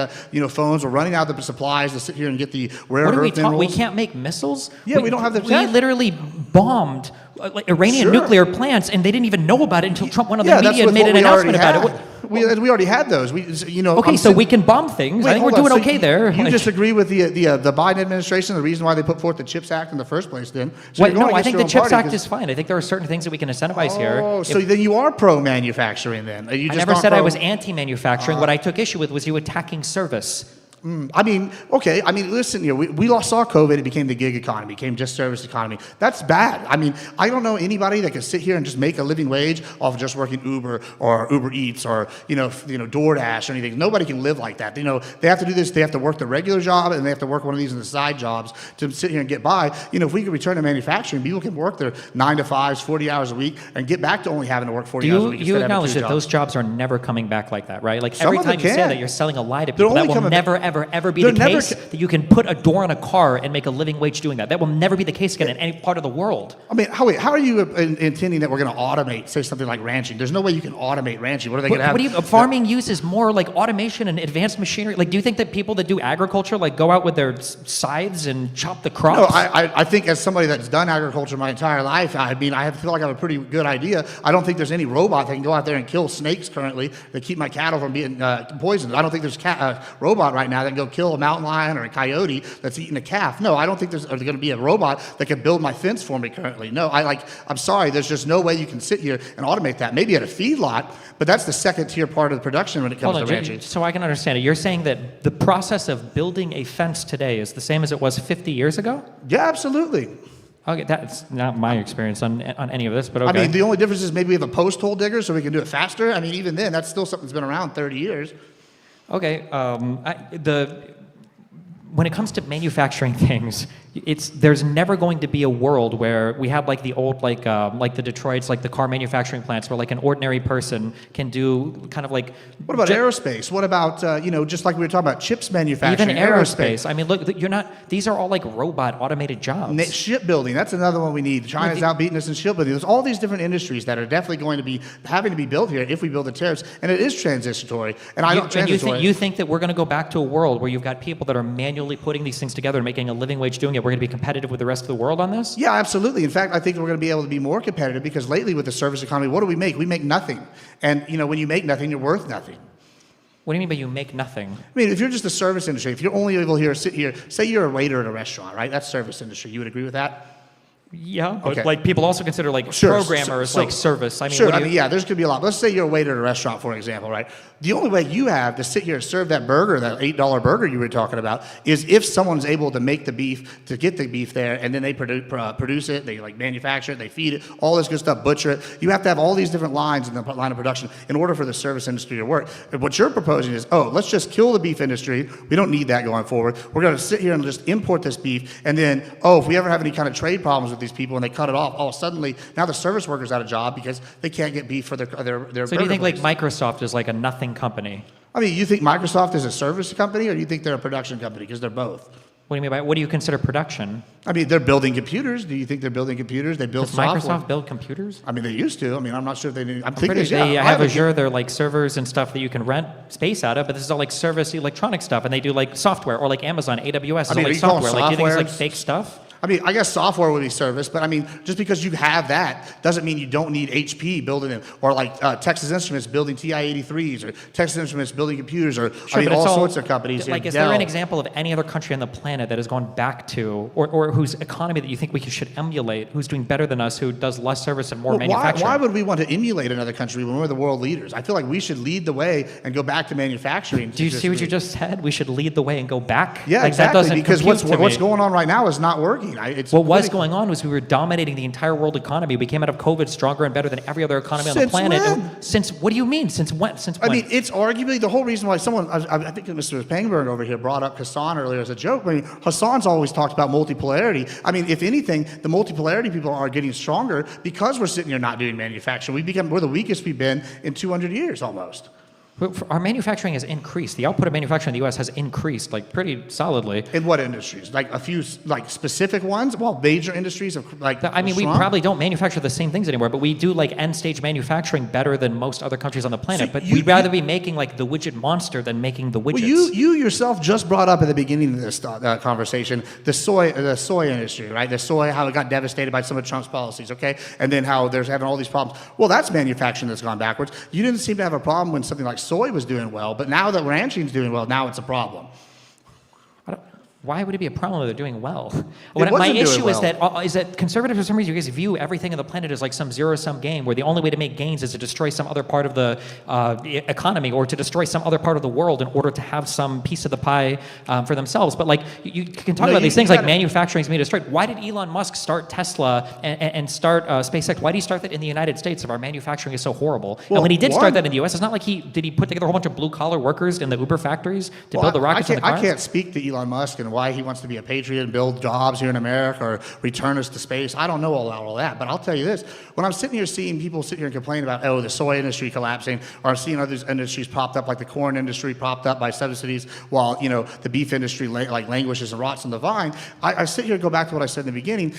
phones. We're running out of the supplies to sit here and get the rare What are we earth talking? We minerals. can't make missiles. Yeah, we don't have the We tech. literally bombed Iranian Sure. nuclear plants, and they didn't even know about it until Trump went on the Yeah, that's media and with made what an we already announcement about had. it. We already had those. Okay, so we can bomb things. I think we're hold on. doing So okay there. You disagree with the Biden administration, the reason why they put forth the CHIPS Act in the first place then? So Wait, you're going no, I against think your the own CHIPS party Act 'cause- is fine. I think there are certain things that we can incentivize here. Oh, so then you are pro-manufacturing then? You I just never aren't said I pro- was anti-manufacturing. What I took issue with was you attacking service. Okay. Listen, we saw COVID. It became the gig economy, became just service economy. That's bad. I don't know anybody that can sit here and just make a living wage off of just working Uber or Uber Eats or DoorDash or anything. Nobody can live like that. They have to do this. They have to work the regular job and they have to work one of these in the side jobs to sit here and get by. If we could return to manufacturing, people can work their 9 to 5s, 40 hours a week, and get back to only having to work 40 hours a week. You instead of having acknowledge two that jobs. those jobs are never coming back like that, right? Some Every of them time you say can. that, you're selling a lie to They're people. That only will coming never, back- ever be They're the never case ca- that you can put a door on a car and make a living wage doing that. That will never be the case again in any part of the world. How are you intending that we're going to automate, say something like ranching? There's no way you can automate ranching. What are they going to have? Farming uses more automation and advanced machinery. Do you think that people that do agriculture go out with their scythes and chop the crops? No, I think as somebody that's done agriculture my entire life, I feel like I have a pretty good idea. I don't think there's any robot that can go out there and kill snakes currently that keep my cattle from being poisoned. I don't think there's a robot right now that can go kill a mountain lion or a coyote that's eating a calf. No, I don't think there's going to be a robot that can build my fence for me currently. No, I'm sorry, there's just no way you can sit here and automate that. Maybe at a feedlot, but that's the second tier part of the production when it comes to ranching. So I can understand it. You're saying that the process of building a fence today is the same as it was 50 years ago? Yeah, absolutely. Okay, that's not my experience on any of this, but okay. The only difference is maybe we have a post hole digger so we can do it faster. Even then, that's still something that's been around 30 years. Okay, when it comes to manufacturing things, there's never going to be a world where we have like the old like the Detroits, like the car manufacturing plants, where like an ordinary person can do kind of like. What about aerospace? What about just like we were talking about chips manufacturing? Even aerospace. I mean, look, you're not. These are all like robot automated jobs. Shipbuilding. That's another one we need. China's outbeating us in shipbuilding. There's all these different industries that are definitely going to be having to be built here if we build the tariffs, and it is transitory. And you think that we're going to go back to a world where you've got people that are manually putting these things together and making a living wage doing it? We're going to be competitive with the rest of the world on this? Yeah, absolutely. In fact, I think we're going to be able to be more competitive because lately with the service economy, what do we make? We make nothing. And when you make nothing, you're worth nothing. What do you mean by you make nothing? I mean, if you're just a service industry, if you're only able to sit here, say you're a waiter at a restaurant, right? That's service industry. You would agree with that? Yeah, but Okay. like people also consider like programmers like service. I mean, Sure. Yeah, there's going to be a lot. Let's say you're a waiter at a restaurant, for example, right? The only way you have to sit here and serve that burger, that $8 burger you were talking about, is if someone's able to make the beef, to get the beef there, and then they produce it, they like manufacture it, they feed it, all this good stuff, butcher it. You have to have all these different lines in the line of production in order for the service industry to work. And what you're proposing is, let's just kill the beef industry. We don't need that going forward. We're going to sit here and just import this beef, and then, if we ever have any kind of trade problems with these people and they cut it off, suddenly now the service worker's out of job because they can't get beef for their So do you think like Microsoft is like a nothing company? I mean, you think Microsoft is a service company, or do you think they're a production company? Because they're both. What do you mean by, what do you consider production? I mean, they're building computers. Do you think they're building computers? They build Does software. Microsoft build computers? I mean, they used to. I mean, I'm not sure if they do. I'm pretty sure they have Azure. They're like servers and stuff that you can rent space out of, but this is all like service electronic stuff, and they do like software or like Amazon, AWS is all like software. Like, do you think it's like fake stuff? I mean, I guess software would be service, but I mean, just because you have that doesn't mean you don't need HP building it, or like Texas Instruments building TI-83s, or Texas Instruments building computers, or all sorts of companies. Like, is there an example of any other country on the planet that has gone back to, or whose economy that you think we should emulate, who's doing better than us, who does less service and more manufacturing? Why would we want to emulate another country when we're the world leaders? I feel like we should lead the way and go back to manufacturing. Do you see what you just said? We should lead the way and go back? Yeah, like, exactly. That doesn't because what's going on right now is not working. What was going on was we were dominating the entire world economy. We came out of COVID stronger and better than every other economy on the planet. What do you mean? Since when? I mean, it's arguably the whole reason why I think Mr. Pangburn over here brought up Hassan earlier as a joke. I mean, Hassan's always talked about multipolarity. I mean, if anything, the multipolarity people are getting stronger because we're sitting here not doing manufacturing. We're the weakest we've been in 200 years almost. Our manufacturing has increased. The output of manufacturing in the U.S. has increased, like, pretty solidly. In what industries? Like a few, like, specific ones? Well, major industries of, like, I mean, we probably don't manufacture the same things anymore, but we do, like, end-stage manufacturing better than most other countries on the planet. So but we'd rather be making, like, the widget monster than making the widgets. Well, you yourself just brought up at the beginning of this conversation the soy industry, right? The soy, how it got devastated by some of Trump's policies, okay? And then how there's having all these problems. Well, that's manufacturing that's gone backwards. You didn't seem to have a problem when something like soy was doing well, but now that ranching's doing well, now it's a problem. Why would it be a problem if they're doing well? My issue is that conservatives, for some reason, you guys view everything on the planet as like some zero-sum game where the only way to make gains is to destroy some other part of the economy or to destroy some other part of the world in order to have some piece of the pie for themselves. But like you can talk about these things like manufacturing is being destroyed. Why did Elon Musk start Tesla and start SpaceX? Why did he start that in the United States if our manufacturing is so horrible? And when he did start that in the U.S., it's not like he put together a whole bunch of blue-collar workers in the Uber factories to build the rockets and the cars? I can't speak to Elon Musk and why he wants to be a patriot and build jobs here in America or return us to space. I don't know all that, but I'll tell you this. When I'm sitting here seeing people sit here and complain about, the soy industry collapsing, or I'm seeing other industries popped up, like the corn industry propped up by subsidies, while, the beef industry languishes and rots on the vine, I sit here and go back to what I said in the beginning.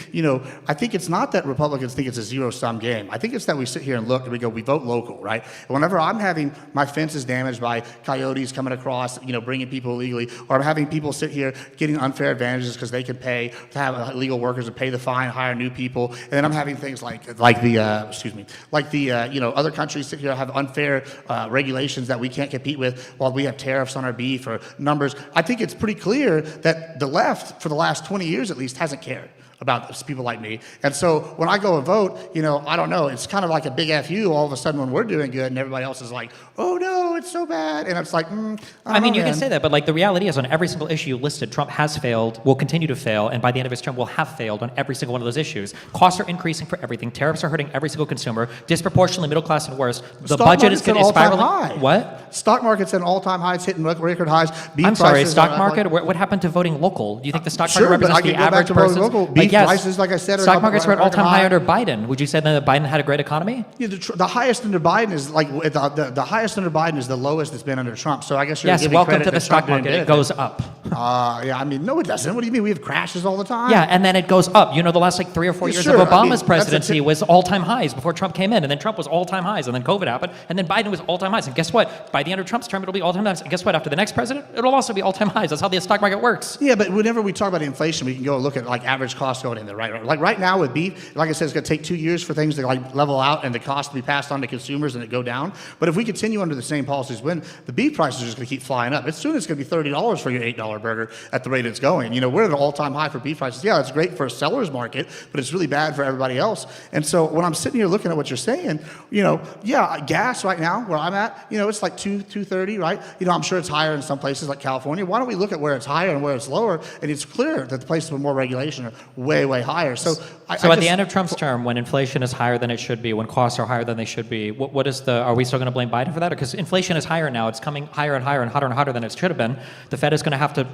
I think it's not that Republicans think it's a zero-sum game. I think it's that we sit here and look and we go, we vote local, right? And whenever I'm having my fences damaged by coyotes coming across, bringing people illegally, or I'm having people sit here getting unfair advantages because they can pay to have illegal workers and pay the fine, hire new people, and then I'm having things like the other countries sit here have unfair regulations that we can't compete with while we have tariffs on our beef or numbers. I think it's pretty clear that the left, for the last 20 years at least, hasn't cared about people like me. And so when I go and vote, I don't know, it's kind of like a big FU all of a sudden when we're doing good and everybody else is like, oh no, it's so bad. And it's like, I mean, you can say that, but like the reality is on every single issue you listed, Trump has failed, will continue to fail, and by the end of his term will have failed on every single one of those issues. Costs are increasing for everything. Tariffs are hurting every single consumer, disproportionately middle class and worse. The budget is spiraling. High. What? Stock market's at an all-time high. It's hitting record highs. Beef I'm sorry, prices stock are market? What happened to voting local? Do you think the stock market Sure, but represents I can the go back average to voting person's... local. Beef prices, like I said, are stock up markets were at record all-time high high. under Biden. Would you say that Biden had a great economy? Yeah, the highest under Biden is like the highest under Biden is the lowest it's been under Trump. So I guess you're Yes, giving welcome credit to the that Trump stock market. didn't It do goes up. Yeah, I mean, no, it doesn't. What do you mean? We have crashes all the time. Yeah, and then it goes up. You know, the last like 3 or 4 Yeah, years sure. of I mean, Obama's that's a presidency was all-time highs before Trump came in, and then Trump was all-time highs, and then COVID happened, and then Biden was all-time highs. And guess what? By the end of Trump's term, it'll be all-time highs. And guess what? After the next president, it'll also be all-time highs. That's how the stock market works. Yeah, but whenever we talk about inflation, we can go and look at like average costs going in there, right? Like right now with beef, like I said, it's going to take 2 years for things to like level out and the cost to be passed on to consumers and it go down. But if we continue under the same policies, when the beef prices are just going to keep flying up, soon it's going to be $30 for your $8 burger at the rate it's going. You know, we're at an all-time high for beef prices. Yeah, it's great for a seller's market, but it's really bad for everybody else. And so when I'm sitting here looking at what you're saying, you know, yeah, gas right now where I'm at, you know, it's like $2.30, right? You know, I'm sure it's higher in some places like California. Why don't we look at where it's higher and where it's lower? And it's clear that the places with more regulation are way, way higher. So at the end of Trump's term, when inflation is higher than it should be, when costs are higher than they should be, are we still going to blame Biden for that? Because inflation is higher now. It's coming higher and higher and hotter than it should have been. The Fed is going to have to,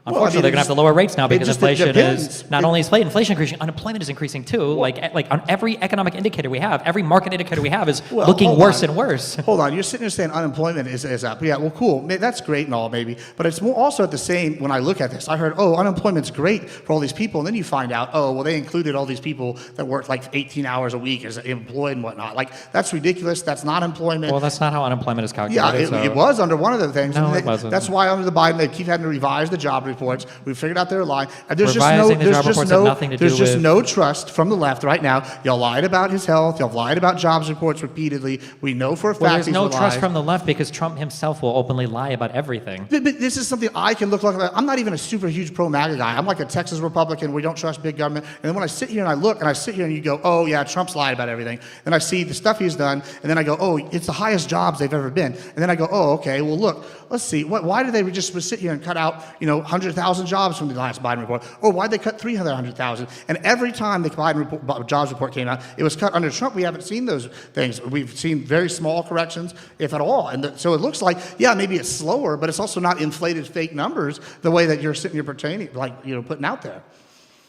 unfortunately, they're going to have to lower rates now because inflation is, not only is inflation increasing, unemployment is increasing too. Like on every economic indicator we have, every market indicator we have is looking worse and worse. Hold on, you're sitting there saying unemployment is up. Yeah, well, cool. That's great and all, maybe. But it's more also at the same, when I look at this, I heard, oh, unemployment's great for all these people. And then you find out, oh, well, they included all these people that work like 18 hours a week as employed and whatnot. Like, that's ridiculous. That's not employment. Well, that's not how unemployment is calculated. Yeah, it was under one of the things. No, it wasn't. That's why under the Biden, they keep having to revise the job reports. We figured out they're lying. And there's Revising the job reports have nothing to do there's just with- no trust from the left right now. Y'all lied about his health. Y'all lied about jobs reports repeatedly. We know for a fact Well, there's these no were trust lies. from the left because Trump himself will openly lie about everything. But this is something I can look like. I'm not even a super huge pro-MAGA guy. I'm like a Texas Republican. We don't trust big government. And then when I sit here and I look and I sit here and you go, oh yeah, Trump's lied about everything. Then I see the stuff he's done, and then I go, oh, it's the highest jobs they've ever been. And then I go, oh, okay, well look, let's see. Why did they just sit here and cut out 100,000 jobs from the last Biden report? Or why'd they cut 300,000? And every time the Biden jobs report came out, it was cut under Trump. We haven't seen those things. We've seen very small corrections, if at all. And so it looks like, yeah, maybe it's slower, but it's also not inflated fake numbers the way that you're sitting here pertaining, putting out there.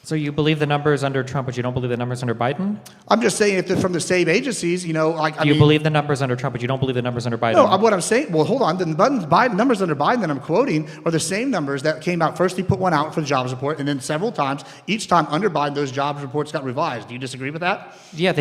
So you believe the numbers under Trump, but you don't believe the numbers under Biden? I'm just saying if they're from the same agencies, You believe the numbers under Trump, but you don't believe the numbers under Biden? No, what I'm saying, well, hold on. The Biden numbers under Biden that I'm quoting are the same numbers that came out. First, he put one out for the jobs report, and then several times, each time under Biden, those jobs reports got revised. Do you disagree with that? Yeah,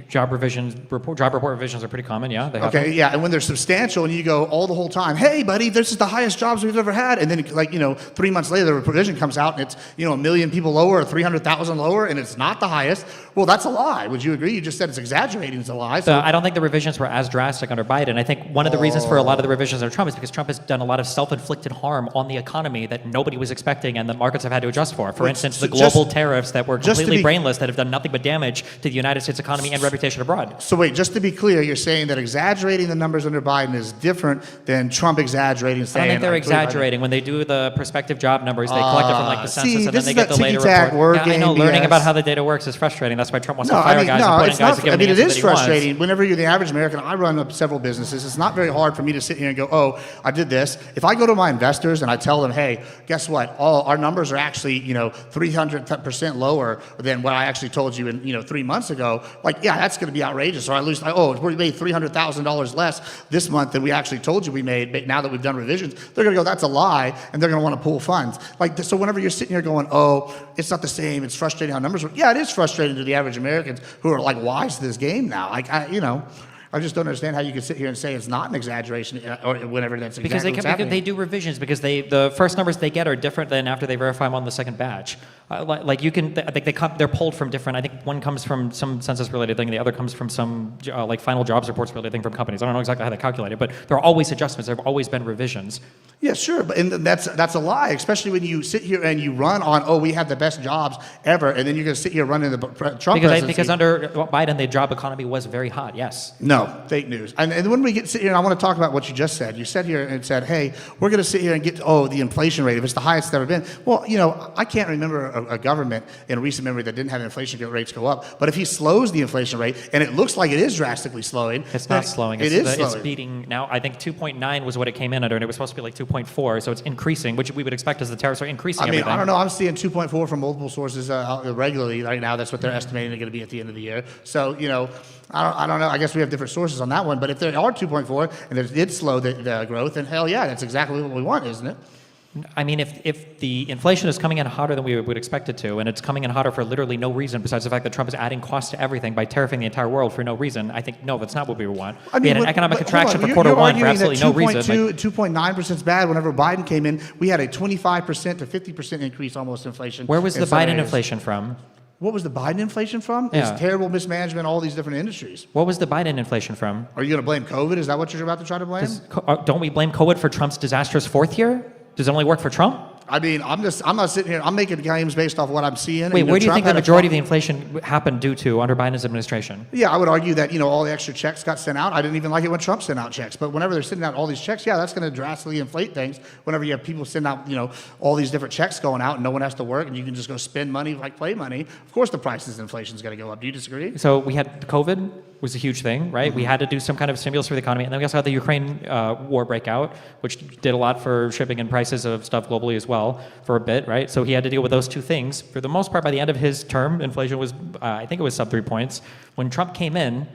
job report revisions are pretty common. Yeah, they happen. Okay, yeah, and when they're substantial, and you go all the whole time, hey, buddy, this is the highest jobs we've ever had, and then 3 months later, the revision comes out, and it's 1 million people lower or 300,000 lower, and it's not the highest. Well, that's a lie. Would you agree? You just said it's exaggerating. It's a lie. So I don't think the revisions were as drastic under Biden. I think one of the reasons for a lot of the revisions under Trump is because Trump has done a lot of self-inflicted harm on the economy that nobody was expecting and the markets have had to adjust for. For instance, the global tariffs that were completely brainless that have done nothing but damage to the United States economy and reputation abroad. So wait, just to be clear, you're saying that exaggerating the numbers under Biden is different than Trump exaggerating, saying... I don't think they're exaggerating. When they do the prospective job numbers, they collect it from like the census and then they get the later report. Yeah, I know, learning about how the data works is frustrating. That's why Trump wants to fire guys and put in guys to give him the answer it is that he wants. frustrating. Whenever you're the average American, I run up several businesses. It's not very hard for me to sit here and go, oh, I did this. If I go to my investors and I tell them, hey, guess what? Oh, our numbers are actually, 300% lower than what I actually told you in, 3 months ago. Like, yeah, that's going to be outrageous. Or at least, we made $300,000 less this month than we actually told you we made. Now that we've done revisions, they're going to go, that's a lie, and they're going to want to pull funds. Like, so whenever you're sitting here going, oh, it's not the same. It's frustrating how numbers work. Yeah, it is frustrating to the average Americans who are like wise to this game now. Like, I just don't understand how you can sit here and say it's not an exaggeration or whenever that's exactly what's happening. Because they do revisions because the first numbers they get are different than after they verify them on the second batch. They're pulled from different. I think one comes from some census-related thing, the other comes from some final jobs reports-related thing from companies. I don't know exactly how they calculate it, but there are always adjustments. There have always been revisions. Yeah, sure, but that's a lie, especially when you sit here and you run on, oh, we have the best jobs ever, and then you're going to sit here running the Trump presidency. Because under Biden, the job economy was very hot, yes. No, fake news. And when we sit here, and I want to talk about what you just said. You sat here and said, hey, we're going to sit here and get, the inflation rate, if it's the highest it's ever been. Well, I can't remember a government in recent memory that didn't have inflation rates go up. But if he slows the inflation rate, and it looks like it is drastically slowing. It's not slowing. It's It's beating now. I think 2.9 was what it came in under, and it was supposed to be like 2.4. So it's increasing, which we would expect as the tariffs are increasing. I mean, everything. I don't know. I'm seeing 2.4 from multiple sources regularly right now. That's what they're estimating they're going to be at the end of the year. So, I don't know. I guess we have different sources on that one. But if there are 2.4 and it did slow the growth, then hell yeah, that's exactly what we want, isn't it? I mean, if the inflation is coming in hotter than we would expect it to, and it's coming in hotter for literally no reason besides the fact that Trump is adding costs to everything by tariffing the entire world for no reason, I think, no, that's not what we want. We had an economic contraction for quarter one for absolutely no reason. 2.9% is bad. Whenever Biden came in, we had a 25% to 50% increase almost inflation. Where was in the some Biden areas. inflation from? What was the Biden inflation from? Yeah. It's terrible mismanagement, all these different industries. What was the Biden inflation from? Are you going to blame COVID? Is that what you're about to try to blame? Don't we blame COVID for Trump's disastrous fourth year? Does it only work for Trump? I mean, I'm not sitting here. I'm making claims based off what I'm seeing. Wait, where do you Trump think the had a majority of the inflation happened due to under Biden's administration? Yeah, I would argue that, all the extra checks got sent out. I didn't even like it when Trump sent out checks. But whenever they're sending out all these checks, yeah, that's going to drastically inflate things. Whenever you have people sending out, all these different checks going out and no one has to work and you can just go spend money like play money, of course the prices and inflation is going to go up. Do you disagree? So we had COVID was a huge thing, right? We had to do some kind of stimulus for the economy. And then we also had the Ukraine war breakout, which did a lot for shipping and prices of stuff globally as well for a bit, right? So he had to deal with those two things. For the most part, by the end of his term, inflation was, I think it was sub 3 points. When Trump came in,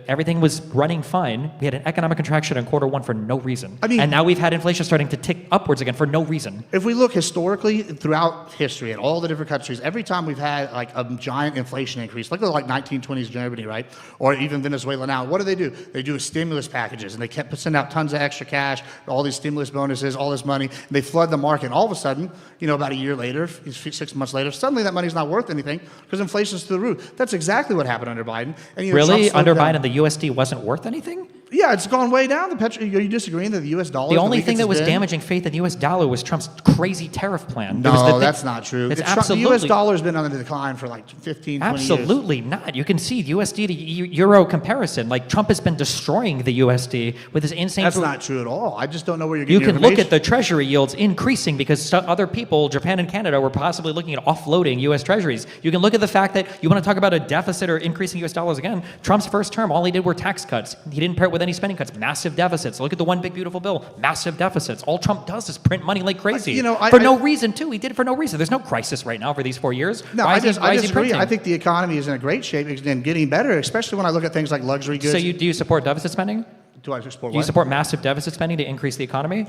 everything was running fine. We had an economic contraction in quarter one for no reason. And now we've had inflation starting to tick upwards again for no reason. If we look historically throughout history in all the different countries, every time we've had like a giant inflation increase, look at like 1920s Germany, right? Or even Venezuela now, what do? They do stimulus packages and they kept sending out tons of extra cash, all these stimulus bonuses, all this money. And they flood the market. And all of a sudden, about a year later, 6 months later, suddenly that money's not worth anything because inflation's through the roof. That's exactly what happened under Biden. And, really? Trump Under Biden, the USD wasn't worth anything? Yeah, it's gone way down. Are you disagreeing that the U.S. dollar? The only thing that was damaging faith in the U.S. dollar was Trump's crazy tariff plan. No, that's not true. It's absolutely. The U.S. dollar has been on the decline for like 15, 20 years. Absolutely not. You can see USD to Euro comparison. Like Trump has been destroying the USD with his insane. That's not true at all. I just don't know where you're getting your information. You can look at the Treasury yields increasing because other people, Japan and Canada, were possibly looking at offloading U.S. Treasuries. You can look at the fact that you want to talk about a deficit or increasing U.S. dollars again. Trump's first term, all he did were tax cuts. He didn't pair it with any spending cuts. Massive deficits. Look at the one big beautiful bill. Massive deficits. All Trump does is print money like crazy. For no reason too. He did it for no reason. There's no crisis right now for these 4 years. No, I disagree. I think the economy is in a great shape and getting better, especially when I look at things like luxury goods. So do you support deficit spending? Do I support what? Do you support massive deficit spending to increase the economy?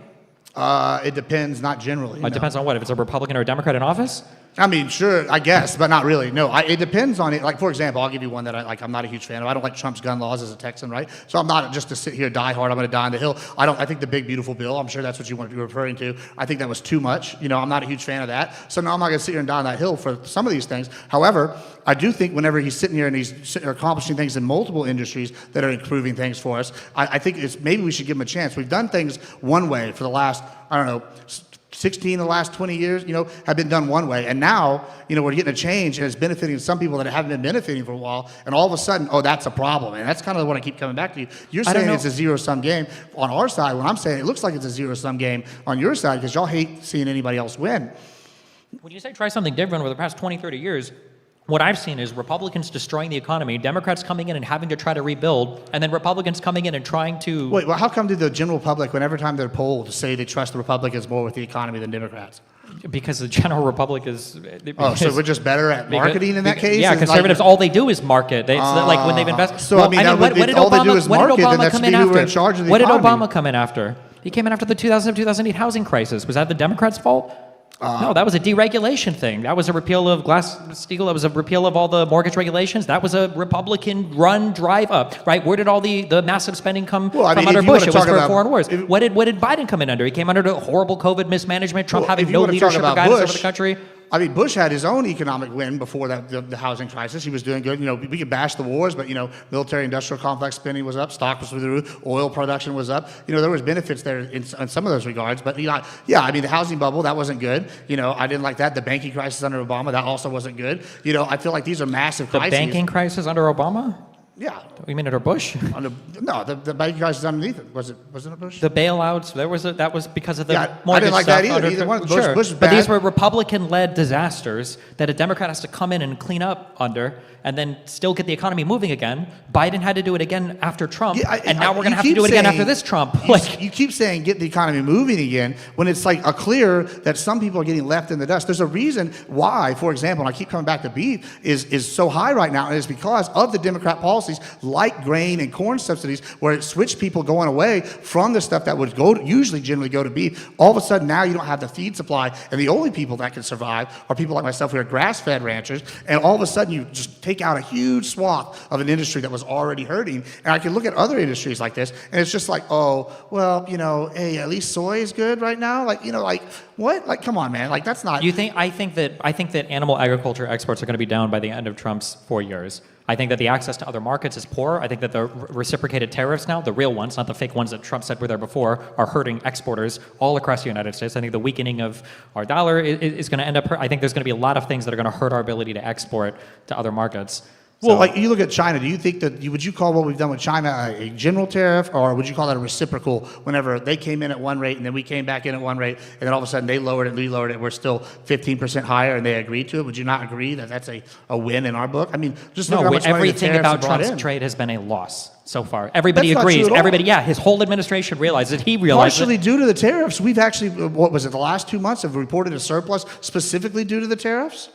It depends, not generally. It depends on what? If it's a Republican or a Democrat in office? I mean, sure, I guess, but not really. No, it depends on it. Like, for example, I'll give you one that I'm not a huge fan of. I don't like Trump's gun laws as a Texan, right? So I'm not just to sit here die hard. I'm going to die on the hill. I think the big beautiful bill. I'm sure that's what you want to be referring to. I think that was too much. I'm not a huge fan of that. So no, I'm not going to sit here and die on that hill for some of these things. However, I do think whenever he's sitting here and he's sitting here accomplishing things in multiple industries that are improving things for us, I think maybe we should give him a chance. We've done things one way for the last, 16 of the last 20 years, have been done one way. And now, we're getting a change and it's benefiting some people that haven't been benefiting for a while. And all of a sudden, that's a problem. And that's kind of what I keep coming back to you. You're saying it's a zero-sum game on our side. When I'm saying it looks like it's a zero-sum game on your side because y'all hate seeing anybody else win. When you say try something different over the past 20, 30 years, what I've seen is Republicans destroying the economy, Democrats coming in and having to try to rebuild, and then Republicans coming in and trying to... Wait, well, how come did the general public, every time they're polled, say they trust the Republicans more with the economy than Democrats? Because the general republic is... so we're just better at marketing in that case? Yeah, conservatives, all they do is market. It's like when they've invested... So, what they do is market, then that should be who are in charge of the economy. What did Obama come in after? He came in after the 2007-2008 housing crisis. Was that the Democrats' fault? No, that was a deregulation thing. That was a repeal of Glass-Steagall. That was a repeal of all the mortgage regulations. That was a Republican-run drive-up, right? Where did all the massive spending come from under Bush? It was for foreign wars. What did Biden come in under? He came under the horrible COVID mismanagement, Trump having no leadership or guidance over the country. I mean, Bush had his own economic win before the housing crisis. He was doing good. We could bash the wars, but, military-industrial complex spending was up, stock was through the roof, oil production was up. There was benefits there in some of those regards. But, the housing bubble, that wasn't good. I didn't like that. The banking crisis under Obama, that also wasn't good. I feel like these are massive crises. The banking crisis under Obama? Yeah. You mean under Bush? No, the bank guys underneath it. Wasn't it Bush? The bailouts, that was because of the Yeah, I mortgage didn't like stuff that either. under- Either one. Bush Sure. was But these bad. were Republican-led disasters that a Democrat has to come in and clean up under and then still get the economy moving again. Biden had to do it again after Trump, and now we're going to have to do it again after this Trump. You keep saying get the economy moving again when it's like clear that some people are getting left in the dust. There's a reason why, for example, and I keep coming back to beef, is so high right now, and it's because of the Democrat policies like grain and corn subsidies, where it switched people going away from the stuff that would usually generally go to beef. All of a sudden now you don't have the feed supply, and the only people that can survive are people like myself who are grass-fed ranchers, and all of a sudden you just take out a huge swath of an industry that was already hurting. And I can look at other industries like this, and it's just like, oh, well, hey, at least soy is good right now. Like, like what? Like, come on, man. Like, that's not. I think that animal agriculture exports are going to be down by the end of Trump's 4 years. I think that the access to other markets is poor. I think that the reciprocated tariffs now, the real ones, not the fake ones that Trump said were there before, are hurting exporters all across the United States. I think the weakening of our dollar is going to end up. I think there's going to be a lot of things that are going to hurt our ability to export to other markets. Well, like you look at China, do you think that would you call what we've done with China a general tariff, or would you call that a reciprocal? Whenever they came in at one rate and then we came back in at one rate, and then all of a sudden they lowered it, we lowered it, we're still 15% higher, and they agreed to it. Would you not agree that that's a win in our book? I mean, just look at how much money the everything tariffs about have brought Trump's in. trade has been a loss so far. Everybody That's not agrees. true at all. Everybody, his whole administration realized it. He realized Partially it. due to the tariffs, we've actually, what was it, the last 2 months have reported a surplus specifically due to the tariffs?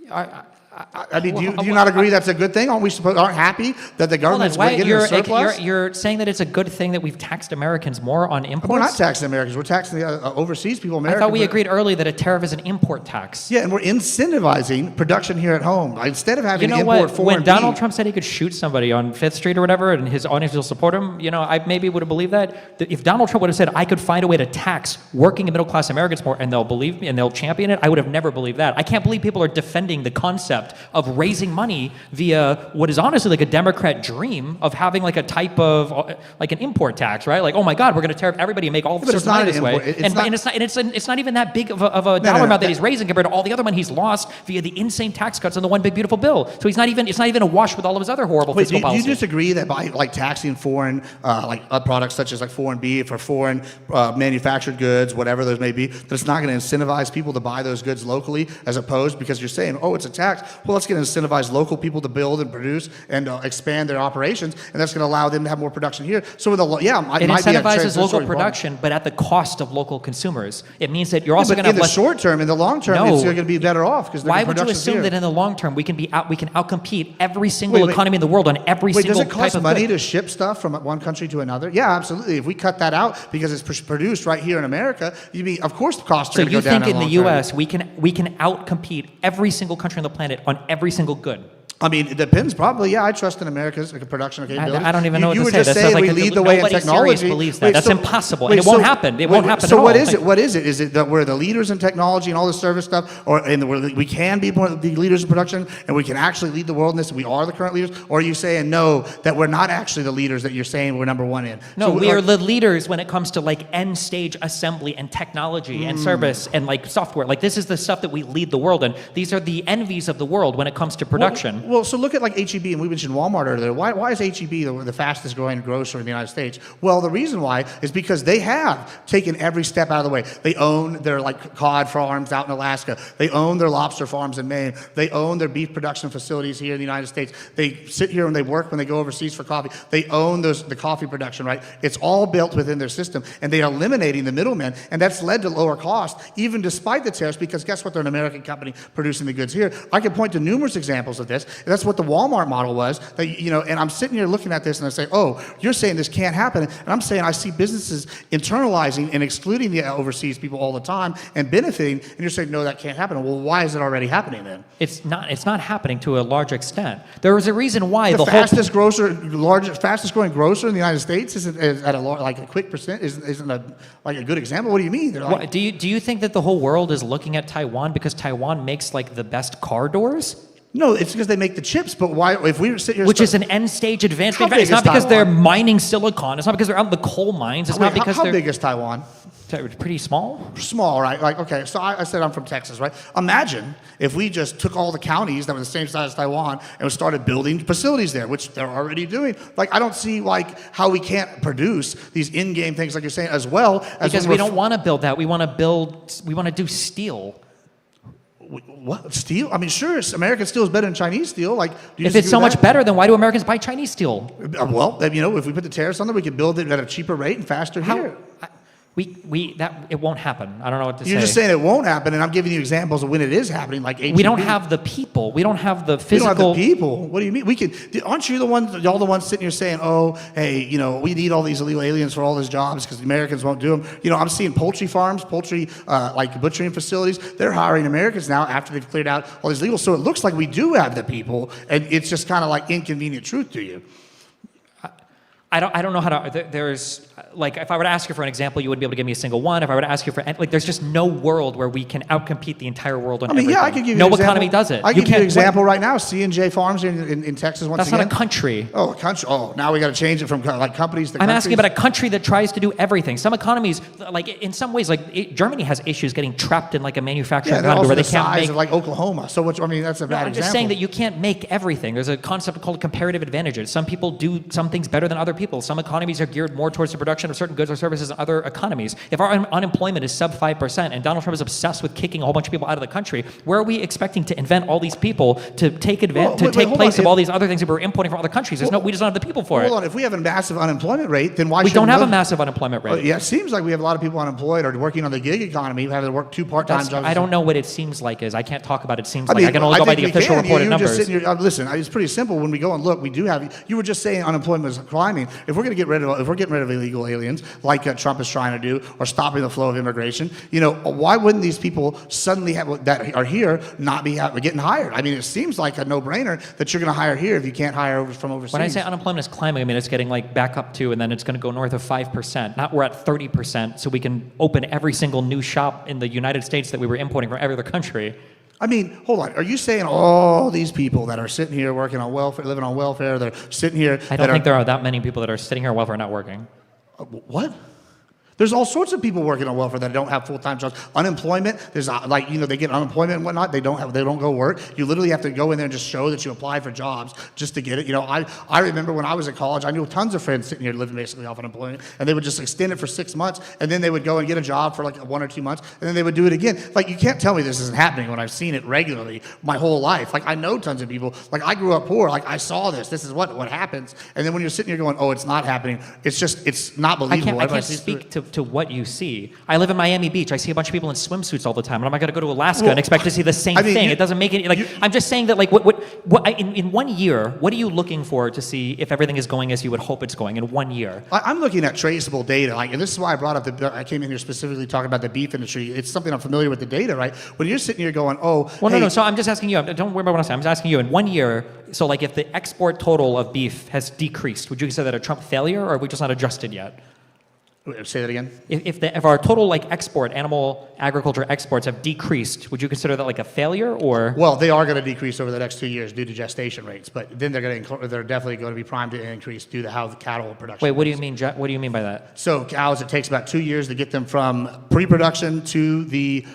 I mean, do you not agree that's a good thing? Aren't happy that the government's getting a surplus? You're saying that it's a good thing that we've taxed Americans more on imports? We're not taxing Americans. We're taxing the overseas people. I thought we agreed early that a tariff is an import tax. Yeah, and we're incentivizing production here at home. Instead of having to import foreign When Donald beef- Trump said he could shoot somebody on 5th Street or whatever, and his audience will support him, I maybe would have believed that. If Donald Trump would have said, I could find a way to tax working and middle-class Americans more, and they'll believe me, and they'll champion it, I would have never believed that. I can't believe people are defending the concept of raising money via what is honestly like a Democrat dream of having like a type of like an import tax, right? Like, oh my God, we're going to tariff everybody and make all but it's sorts of money not this an way. import. It's not even that big of a dollar amount that he's raising compared to all the other money he's lost via the insane tax cuts on the one big beautiful bill. So it's not even a wash with all of his other horrible fiscal do policies. you disagree that by like taxing foreign products such as like foreign beef or foreign manufactured goods, whatever those may be, that it's not going to incentivize people to buy those goods locally, as opposed because you're saying, oh, it's a tax. Well, it's going to incentivize local people to build and produce and expand their operations, and that's going to allow them to have more production here. So, it incentivizes local production, but at the cost of local consumers. It means that you're also going to have in the short term, in the long term, it's going to be better off because why would you assume that in the long term we can outcompete every single economy in the world on every single does it type cost of money good? to ship stuff from one country to another? Yeah, absolutely. If we cut that out because it's produced right here in America, of course the costs are going to go down. So you think in the U.S. we can outcompete every single country on the planet on every single good? I mean, it depends. Probably, yeah. I trust in America's production capability. I don't even know what to say. You were just saying we lead the way in technology. Nobody believes that. That's impossible, and it won't happen. It won't happen. So what is it? What is it? Is it that we're the leaders in technology and all this service stuff, we can be the leaders in production, and we can actually lead the world in this? And we are the current leaders, or are you saying no, that we're not actually the leaders that you're saying we're number one in? No, we are the leaders when it comes to like end stage assembly and technology and service and like software. Like this is the stuff that we lead the world in. These are the envies of the world when it comes to production. Well, so look at like HEB, and we mentioned Walmart earlier. Why is HEB the fastest growing grocer in the United States? Well, the reason why is because they have taken every step out of the way. They own their like cod farms out in Alaska. They own their lobster farms in Maine. They own their beef production facilities here in the United States. They sit here and they work when they go overseas for coffee. They own the coffee production, right? It's all built within their system, and they are eliminating the middlemen, and that's led to lower costs, even despite the tariffs, because guess what? They're an American company producing the goods here. I can point to numerous examples of this. That's what the Walmart model was, that, and I'm sitting here looking at this and I say, oh, you're saying this can't happen. And I'm saying I see businesses internalizing and excluding the overseas people all the time and benefiting, and you're saying, no, that can't happen. Well, why is it already happening then? It's not happening to a large extent. There is a reason why the fastest growing grocer in the United States isn't at a quick percent, isn't a good example. What do you mean? Do you think that the whole world is looking at Taiwan because Taiwan makes like the best car doors? No, it's because they make the chips. But why? If we sit here, which is an end stage advancement. How big It's not is because they're Taiwan? mining silicon. It's not because they're out in the coal mines. It's not because how they're. big is Taiwan? pretty small. Small, right? Like, okay, so I said I'm from Texas, right? Imagine if we just took all the counties that were the same size as Taiwan and started building facilities there, which they're already doing. Like, I don't see like how we can't produce these in-game things like you're saying, as well as Because we don't want to build that. We want to do steel. What, steel? I mean, sure, American steel is better than Chinese steel. Like, do you If it's so much better, then why do Americans buy Chinese steel? Well, you know, if we put the tariffs on there, we could build it at a cheaper rate and faster here. It won't happen. I don't know what to say. You're just saying it won't happen, and I'm giving you examples of when it is happening, like HEB. We don't have the people. We don't have the We physical. don't have the people. What do you mean? We can. Aren't you y'all the ones sitting here saying, "Oh, hey, you know, we need all these illegal aliens for all these jobs because the Americans won't do them." You know, I'm seeing poultry farms, like butchering facilities. They're hiring Americans now after they've cleared out all these illegals. So it looks like we do have the people, and it's just kind of like inconvenient truth to you. I don't know how to. There's like, if I were to ask you for an example, you wouldn't be able to give me a single one. If I were to ask you for, like, there's just no world where we can outcompete the entire world on I mean, everything. yeah, I could give you no an example. economy does it. I You can give you an can't- example right now. C&J Farms in Texas once That's again. not a country. Oh, a country. Oh, now we got to change it from like companies to I'm countries. asking about a country that tries to do everything. Some economies, like in some ways, Germany has issues getting trapped in like a manufacturing Yeah, they're economy also where the they can't size make. of like Oklahoma. So which, I mean, that's a bad I'm example. just saying that you can't make everything. There's a concept called comparative advantages. Some people do some things better than other people. Some economies are geared more towards the production of certain goods or services than other economies. If our unemployment is sub 5% and Donald Trump is obsessed with kicking a whole bunch of people out of the country, where are we expecting to invent all these people to take place of all these other things that we're importing from other countries? We just don't have the people for it. Hold on. If we have a massive unemployment rate, then why We shouldn't don't have a those- massive unemployment rate. Yeah, it seems like we have a lot of people unemployed or working on the gig economy, having to work 2 part-time jobs. I don't know what it seems like is. I can't talk about it seems I like. mean, I can only go by the think we official can. reported You were just numbers. sitting here, listen, it's pretty simple. When we go and look, we do have. You were just saying unemployment is climbing. If we're getting rid of illegal aliens, like Trump is trying to do, or stopping the flow of immigration, you know, why wouldn't these people suddenly that are here not be getting hired? I mean, it seems like a no-brainer that you're going to hire here if you can't hire from overseas. When I say unemployment is climbing, I mean it's getting like back up to, and then it's going to go north of 5%. Not we're at 30%, so we can open every single new shop in the United States that we were importing from every other country. I mean, hold on. Are you saying all these people that are sitting here working on welfare, living on welfare, they're sitting here? I don't think there are that many people that are sitting here on welfare not working. What? There's all sorts of people working on welfare that don't have full-time jobs. Unemployment, there's like, you know, they get unemployment and whatnot. They don't go work. You literally have to go in there and just show that you applied for jobs just to get it. You know, I remember when I was at college, I knew tons of friends sitting here living basically off unemployment, and they would just extend it for 6 months, and then they would go and get a job for like 1 or 2 months, and then they would do it again. Like, you can't tell me this isn't happening when I've seen it regularly my whole life. Like, I know tons of people. Like, I grew up poor. Like, I saw this. This is what happens. And then when you're sitting here going, oh, it's not happening, it's not believable. I can't speak to what you see. I live in Miami Beach. I see a bunch of people in swimsuits all the time, and I'm not going to go to Alaska and expect to see the same thing. It doesn't make it like. I'm just saying that like in 1 year, what are you looking for to see if everything is going as you would hope it's going in 1 year? I'm looking at traceable data, like, and this is why I brought up I came in here specifically talking about the beef industry. It's something I'm familiar with the data, right? When you're sitting here going, oh, Well, hey, no. So I'm just asking you. Don't worry about what I'm saying. I'm just asking you. In 1 year, so like if the export total of beef has decreased, would you consider that a Trump failure, or are we just not adjusted yet? Say that again. If our total like animal agriculture exports have decreased, would you consider that like a failure or? Well, they are going to decrease over the next 2 years due to gestation rates, but then they're definitely going to be primed to increase due to how the cattle production. Wait, what do you mean? What do you mean by that? So cows, it takes about 2 years to get them from pre-production to the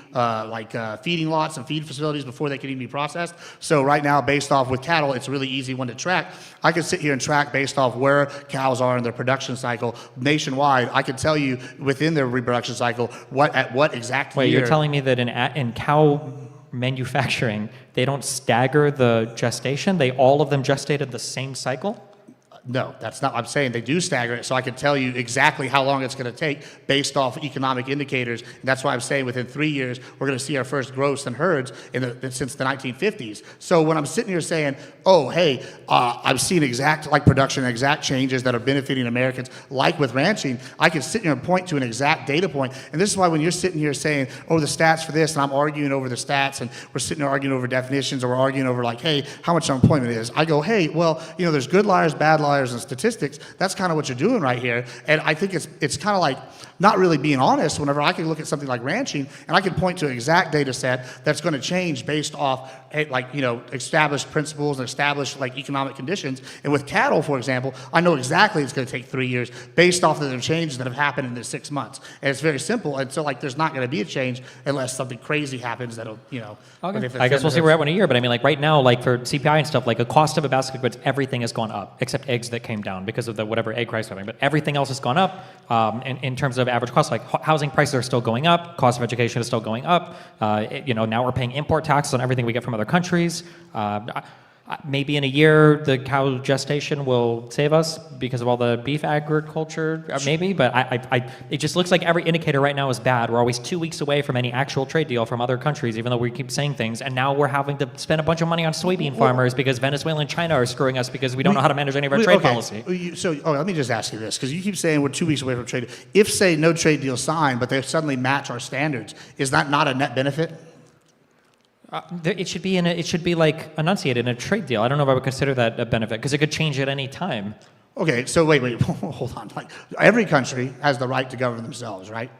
feeding lots and feed facilities before they can even be processed. So right now, based off with cattle, it's a really easy one to track. I can sit here and track based off where cows are in their production cycle nationwide. I can tell you within their reproduction cycle at what exact Wait, year. you're telling me that in cow manufacturing, they don't stagger the gestation? All of them gestated the same cycle? No, that's not what I'm saying. They do stagger it, so I can tell you exactly how long it's going to take based off economic indicators. And that's why I'm saying within 3 years, we're going to see our first growths and herds since the 1950s. So when I'm sitting here saying, oh, hey, I've seen exact production, exact changes that are benefiting Americans, like with ranching, I can sit here and point to an exact data point. And this is why when you're sitting here saying, oh, the stats for this, and I'm arguing over the stats, and we're sitting there arguing over definitions, or we're arguing over like, hey, how much unemployment is, I go, hey, well, you know, there's good liars, bad liars, and statistics. That's kind of what you're doing right here. And I think it's kind of like not really being honest whenever I can look at something like ranching and I can point to an exact data set that's going to change based off established principles and established like economic conditions. And with cattle, for example, I know exactly it's going to take 3 years based off of the changes that have happened in the 6 months. And it's very simple. And so like there's not going to be a change unless something crazy happens that'll, Okay. I guess we'll see where we're at in a year, but I mean, like right now, like for CPI and stuff, like the cost of a basket of goods, everything has gone up except eggs that came down because of the whatever egg price thing. But everything else has gone up in terms of average costs. Like housing prices are still going up, cost of education is still going up. Now we're paying import taxes on everything we get from other countries. Maybe in a year, the cow gestation will save us because of all the beef agriculture, maybe. But it just looks like every indicator right now is bad. We're always 2 weeks away from any actual trade deal from other countries, even though we keep saying things. And now we're having to spend a bunch of money on soybean farmers because Venezuela and China are screwing us because we don't know how to manage any of our trade policy. Let me just ask you this, because you keep saying we're 2 weeks away from trade. If, say, no trade deal signed, but they suddenly match our standards, is that not a net benefit? It should be like enunciated in a trade deal. I don't know if I would consider that a benefit because it could change at any time. Okay, so wait, hold on. Like every country has the right to govern themselves, right?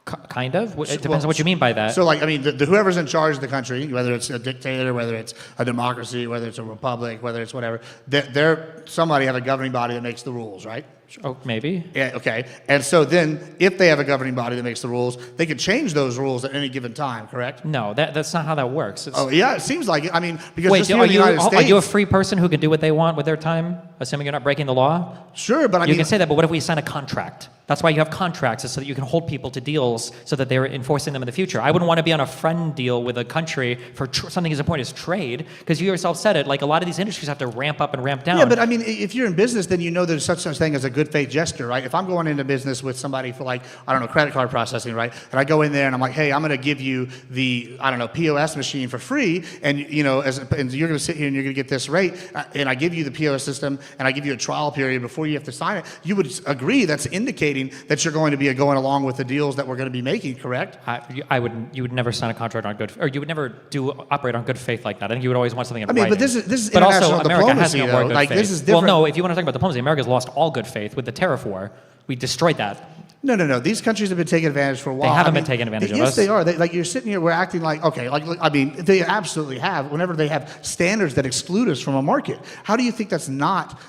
Kind of. It depends on what you mean by that. So, like, I mean, whoever's in charge of the country, whether it's a dictator, whether it's a democracy, whether it's a republic, whether it's whatever, somebody have a governing body that makes the rules, right? Oh, maybe. Yeah, okay. And so then, if they have a governing body that makes the rules, they can change those rules at any given time, correct? No, that's not how that works. Yeah, it seems like it. I mean, because wait, just here in the United States... Are you a free person who can do what they want with their time, assuming you're not breaking the law? Sure, but You can say that, but what if we sign a contract? That's why you have contracts, is so that you can hold people to deals so that they're enforcing them in the future. I wouldn't want to be on a friend deal with a country for something as important as trade, because you yourself said it, like a lot of these industries have to ramp up and ramp down. Yeah, but I mean, if you're in business, then you know there's such thing as a good faith gesture, right? If I'm going into business with somebody for like, I don't know, credit card processing, right? And I go in there and I'm like, hey, I'm going to give you the, I don't know, POS machine for free, and and you're going to sit here and you're going to get this rate, and I give you the POS system, and I give you a trial period before you have to sign it, you would agree that's indicating that you're going to be going along with the deals that we're going to be making, correct? You would never sign a contract on or you would never operate on good faith like that. I think you would always want something in writing. But this is but international also, America has diplomacy, no more though. good Like, faith. this is different. Well, no, if you want to talk about diplomacy, America's lost all good faith with the tariff war. We destroyed that. No. These countries have been taking advantage for a while. They haven't been taking advantage of us. Yes, they are. You're sitting here, we're acting like, okay, they absolutely have. Whenever they have standards that exclude us from a market, how do you think that's not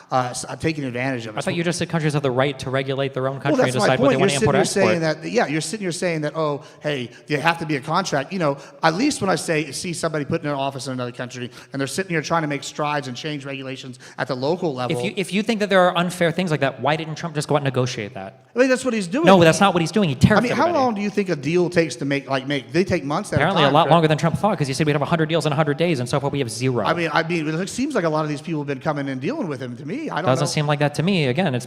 taking advantage of us? I thought you just said countries have the right to regulate their own country Well, and that's my decide what they point. want to import or export. You're sitting here saying that, oh, hey, there have to be a contract. At least when I see somebody put in an office in another country and they're sitting here trying to make strides and change regulations at the local level. If you think that there are unfair things like that, why didn't Trump just go out and negotiate that? I mean, that's what he's doing. No, that's not what he's doing. He tariffed how everybody. long do you think a deal takes to make? They take months at Apparently a time. a lot longer than Trump thought, because he said we'd have 100 deals in 100 days, and so far we have 0. I mean, it seems like a lot of these people have been coming and dealing with him. To me, I don't know. Doesn't seem like that to me. Again,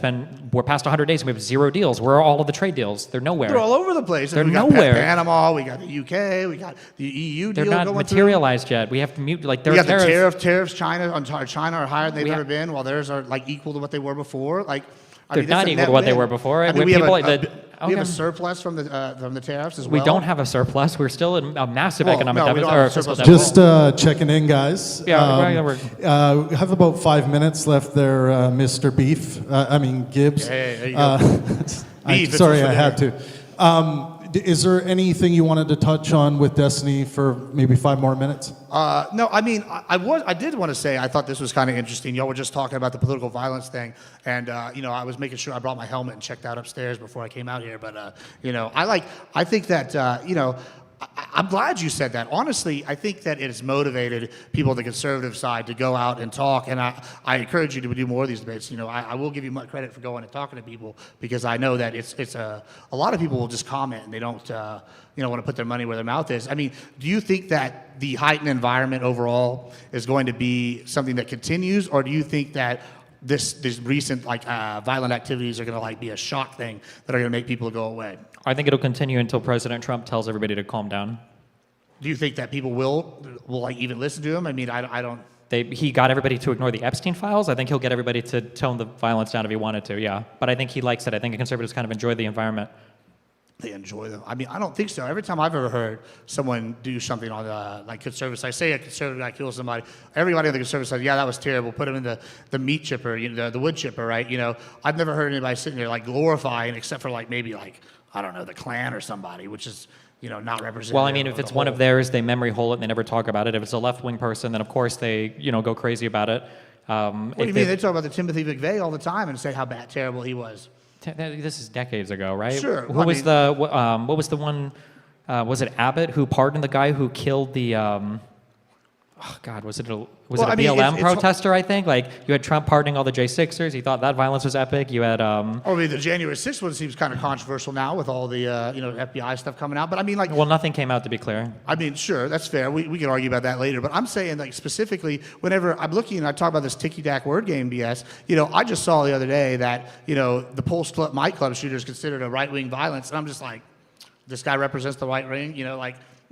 we're past 100 days and we have 0 deals. Where are all of the trade deals? They're nowhere. They're all over the place. They're we got nowhere. Panama, we got the UK, we got the EU They're deal not going materialized yet. We have to mute. Like, there we are got tariffs. the tariffs. China are higher than they've ever been, while theirs are like equal to what they were before. They're not equal to what they were before. We have a surplus from the tariffs as well. We don't have a surplus. We're still in a massive economic no, we don't deficit. have Or a surplus. fiscal deficit. Just checking in, guys. Yeah, we have about 5 minutes left there, Mr. Gibbs. Hey, there you go. Beef, Sorry, I had to. Is there anything you wanted to touch on with Destiny for maybe 5 more minutes? No, I mean, I did want to say I thought this was kind of interesting. Y'all were just talking about the political violence thing, and I was making sure I brought my helmet and checked out upstairs before I came out here. But I think that I'm glad you said that. Honestly, I think that it has motivated people on the conservative side to go out and talk, and I encourage you to do more of these debates. I will give you much credit for going and talking to people, because I know that it's a lot of people will just comment and they don't want to put their money where their mouth is. I mean, do you think that the heightened environment overall is going to be something that continues, or do you think that these recent violent activities are going to be a shock thing that are going to make people go away? I think it'll continue until President Trump tells everybody to calm down. Do you think that people will even listen to him? I mean, I don't. He got everybody to ignore the Epstein files. I think he'll get everybody to tone the violence down if he wanted to, yeah. But I think he likes it. I think conservatives kind of enjoy the environment. They enjoy them. I mean, I don't think so. Every time I've ever heard someone do something on the conservative side, say a conservative guy kills somebody, everybody on the conservative side, yeah, that was terrible. Put him in the meat chipper, the wood chipper, right? I've never heard anybody sitting there glorifying, except for maybe I don't know, the Klan or somebody, which is not representative. Well, I mean, if of it's the one whole. of theirs, they memory hole it and they never talk about it. If it's a left-wing person, then of course they, go crazy about it. What do you mean? They talk about the Timothy McVeigh all the time and say how terrible he was. This is decades ago, right? Sure. What was the one? Was it Abbott who pardoned the guy who killed the? Was it a BLM protester? I think like you had Trump pardoning all the J6ers. He thought that violence was epic. You had. The January 6th one seems kind of controversial now with all the FBI stuff coming out. But I mean, like. Well, nothing came out, to be clear. I mean, sure, that's fair. We can argue about that later. But I'm saying, like, specifically, whenever I'm looking and I talk about this ticky-tack word game BS, I just saw the other day that, the Pulse Club nightclub shooter is considered a right-wing violence. And I'm just like, this guy represents the right wing,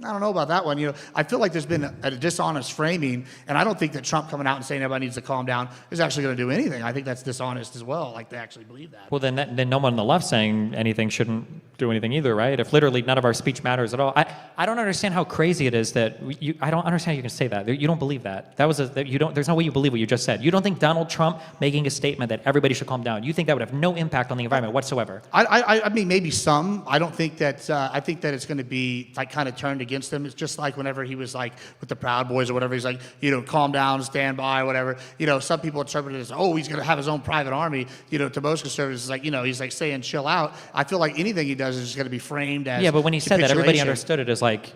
I don't know about that one. I feel like there's been a dishonest framing, and I don't think that Trump coming out and saying everybody needs to calm down is actually going to do anything. I think that's dishonest as well. Like they actually believe that. Well, then no one on the left saying anything shouldn't do anything either, right? If literally none of our speech matters at all, I don't understand how crazy it is that I don't understand how you can say that. You don't believe that. There's no way you believe what you just said. You don't think Donald Trump making a statement that everybody should calm down. You think that would have no impact on the environment whatsoever. I mean, maybe some. I don't think that. I think that it's going to be like kind of turned against him. It's just like whenever he was like with the Proud Boys or whatever. He's like, calm down, stand by, whatever. Some people interpret it as, oh, he's going to have his own private army. To most conservatives, it's like, he's like saying, chill out. I feel like anything he does is just going to be framed as. Yeah, but when he said that, everybody understood it as like,